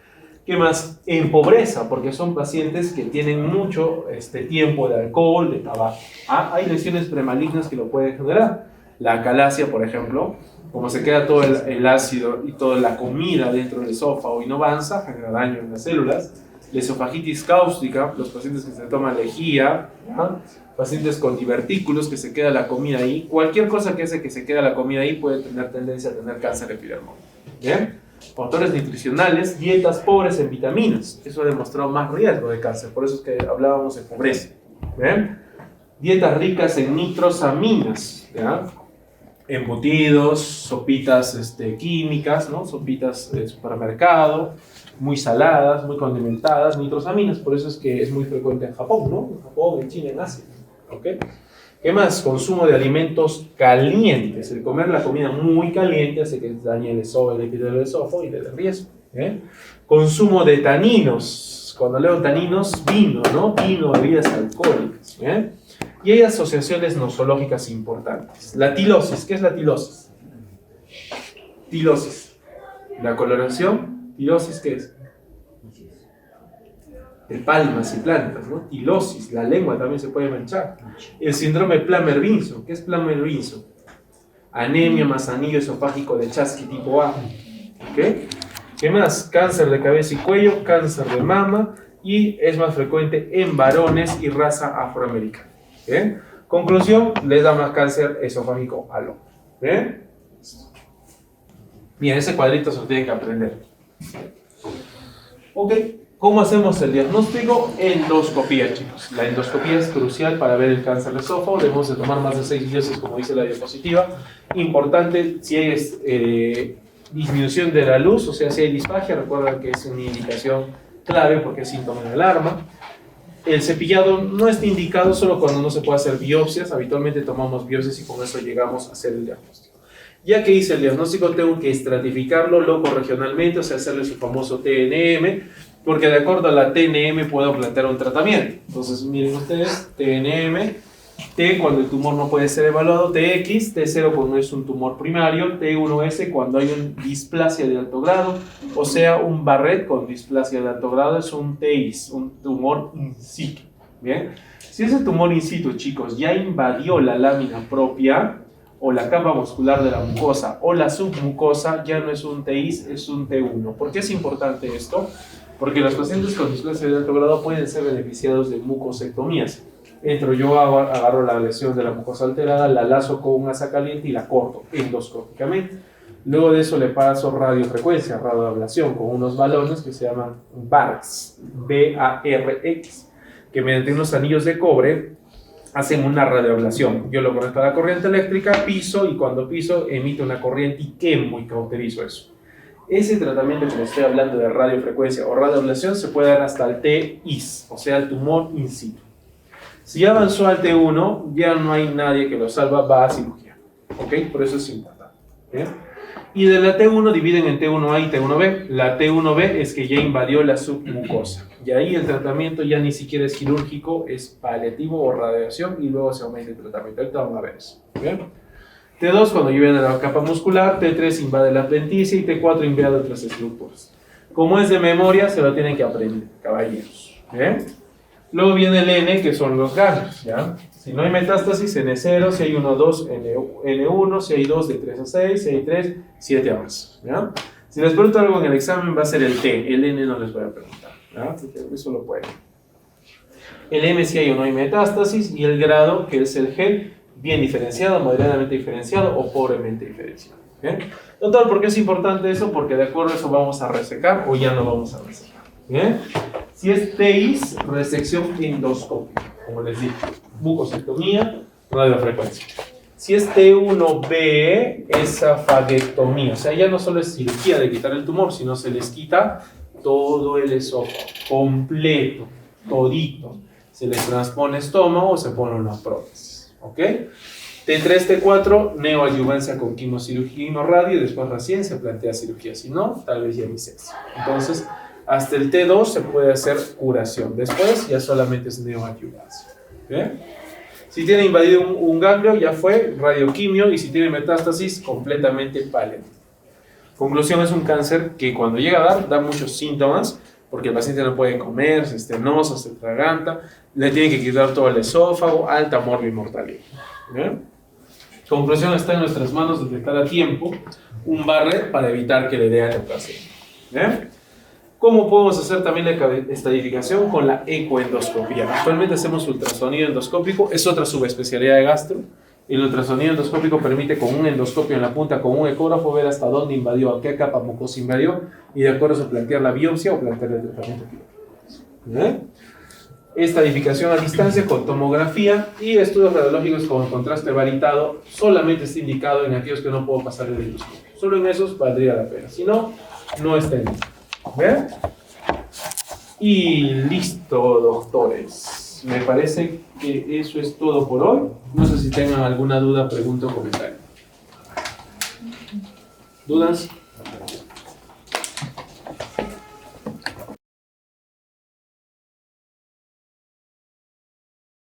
¿Qué más? En pobreza, porque son pacientes que tienen mucho tiempo de alcohol, de tabaco. Hay lesiones premalignas que lo pueden generar. La acalasia, por ejemplo, como se queda todo el ácido y toda la comida dentro del esófago y no avanza, genera daño en las células. La esofagitis cáustica, los pacientes que se toman lejía, ¿no? Pacientes con divertículos, que se queda la comida ahí. Cualquier cosa que hace que se quede la comida ahí puede tener tendencia a tener cáncer epidermoide. ¿Bien? Factores nutricionales, dietas pobres en vitaminas. Eso ha demostrado más riesgo de cáncer, por eso es que hablábamos de pobreza. ¿Bien? Dietas ricas en nitrosaminas, ¿ya? Embutidos, sopitas químicas, ¿no? Sopitas de supermercado, muy saladas, muy condimentadas, nitrosaminas, por eso es que es muy frecuente en Japón, ¿no? En Japón, en China, en Asia, ¿ok? ¿Qué más? Consumo de alimentos calientes. El comer la comida muy caliente hace que dañe el epitelio del esófago y le dé riesgo. Consumo de taninos. Cuando leo taninos, vino, ¿no? Vino, bebidas alcohólicas. Y hay asociaciones nosológicas importantes. La tilosis. ¿Qué es la tilosis? Tilosis. La coloración. Tilosis, ¿qué es? De palmas y plantas, ¿no? Tilosis, la lengua también se puede manchar. El síndrome Plummer-Vinson, ¿qué es Plummer-Vinson? Anemia más anillo esofágico de Chasky tipo A. ¿Ok? ¿Qué más? Cáncer de cabeza y cuello, cáncer de mama y es más frecuente en varones y raza afroamericana. ¿Ok? Conclusión, les da más cáncer esofágico al hombre. Bien, ese cuadrito se lo tienen que aprender. Ok. ¿Cómo hacemos el diagnóstico? Endoscopía, chicos. La endoscopía es crucial para ver el cáncer de esófago. Debemos de tomar más de 6 biopsias, como dice la diapositiva. Importante, si hay disminución de la luz, o sea, si hay disfagia, recuerda que es una indicación clave porque es síntoma de alarma. El cepillado no está indicado solo cuando no se puede hacer biopsias. Habitualmente tomamos biopsias y con eso llegamos a hacer el diagnóstico. Ya que hice el diagnóstico, tengo que estratificarlo loco-regionalmente, o sea, hacerle su famoso TNM, porque de acuerdo a la TNM puedo plantear un tratamiento. Entonces, miren ustedes, TNM, T cuando el tumor no puede ser evaluado, TX, T0 cuando es un tumor primario, T1S cuando hay una displasia de alto grado, o sea, un Barrett con displasia de alto grado es un TIS, un tumor in situ. ¿Bien? Si ese tumor in situ, chicos, ya invadió la lámina propia, o la capa muscular de la mucosa, o la submucosa, ya no es un TIS, es un T1. ¿Por qué es importante esto? Porque los pacientes con displasia de alto grado pueden ser beneficiados de mucosectomías. Yo agarro la lesión de la mucosa alterada, la lazo con un asa caliente y la corto endoscópicamente. Luego de eso le paso radiofrecuencia, radioablación, con unos balones que se llaman BARX, B-A-R-X, que mediante unos anillos de cobre hacen una radioablación. Yo lo conecto a la corriente eléctrica, piso, y cuando piso emite una corriente y quemo y cauterizo eso. Ese tratamiento que les estoy hablando de radiofrecuencia o radioablación se puede dar hasta el TIS, o sea, el tumor in situ. Si ya avanzó al T1, ya no hay nadie que lo salva, va a cirugía. ¿Ok? Por eso es importante. ¿Bien? Y de la T1 dividen en T1A y T1B. La T1B es que ya invadió la submucosa. Y ahí el tratamiento ya ni siquiera es quirúrgico, es paliativo o radiación y luego se aumenta el tratamiento. Ahorita vamos a ver eso. ¿Bien? T2 cuando ya viene la capa muscular, T3 invade la adventicia y T4 invade otras estructuras. Como es de memoria, se lo tienen que aprender, caballeros. ¿Bien? Luego viene el N, que son los ganglios, ¿ya? Si no hay metástasis, N0, si hay 1, 2, N1, si hay 2, de 3 a 6, si hay 3, 7 a más, ¿ya? Si les pregunto algo en el examen, va a ser el T, el N no les voy a preguntar, ¿ya? Porque eso lo pueden. El M si hay o no hay metástasis, y el grado, que es el G, bien diferenciado, moderadamente diferenciado o pobremente diferenciado. ¿Bien? Total, ¿por qué es importante eso? Porque de acuerdo a eso vamos a resecar o ya no vamos a resecar. ¿Bien? Si es TIS, resección endoscópica, como les dije, mucosectomía, radiofrecuencia. Si es T1B, es faguectomía, o sea, ya no solo es cirugía de quitar el tumor, sino se les quita todo el esófago, completo, todito. Se les transpone estómago o se pone una prótesis. ¿Ok? T3, T4, neoadyuvancia con quimocirugía y no radio, y después recién se plantea cirugía. Si no, tal vez ya bisex. Entonces, hasta el T2 se puede hacer curación. Después ya solamente es neoadyuvancia. ¿Ok? Si tiene invadido un ganglio, ya fue radioquimio, y si tiene metástasis, completamente paliativo. Conclusión, es un cáncer que cuando llega a dar, da muchos síntomas, porque el paciente no puede comer, se estenosa, se atraganta, le tiene que quitar todo el esófago, alta mortalidad. ¿Bien? Conclusión, está en nuestras manos detectar a tiempo un Barrett para evitar que le dé al paciente. ¿Bien? ¿Cómo podemos hacer también la estadificación? Con la ecoendoscopía. Actualmente hacemos ultrasonido endoscópico, es otra subespecialidad de gastro. El ultrasonido endoscópico permite con un endoscopio en la punta, con un ecógrafo, ver hasta dónde invadió, a qué capa mucosa invadió, y de acuerdo a eso plantear la biopsia o plantear el tratamiento quirúrgico. Estadificación a distancia con tomografía y estudios radiológicos con contraste varitado solamente está indicado en aquellos que no puedo pasar el endoscopio. Solo en esos valdría la pena. Si no, no está indicado. ¿Bien? Y listo, doctores. Me parece que eso es todo por hoy. No sé si tengan alguna duda, pregunta o comentario. ¿Dudas?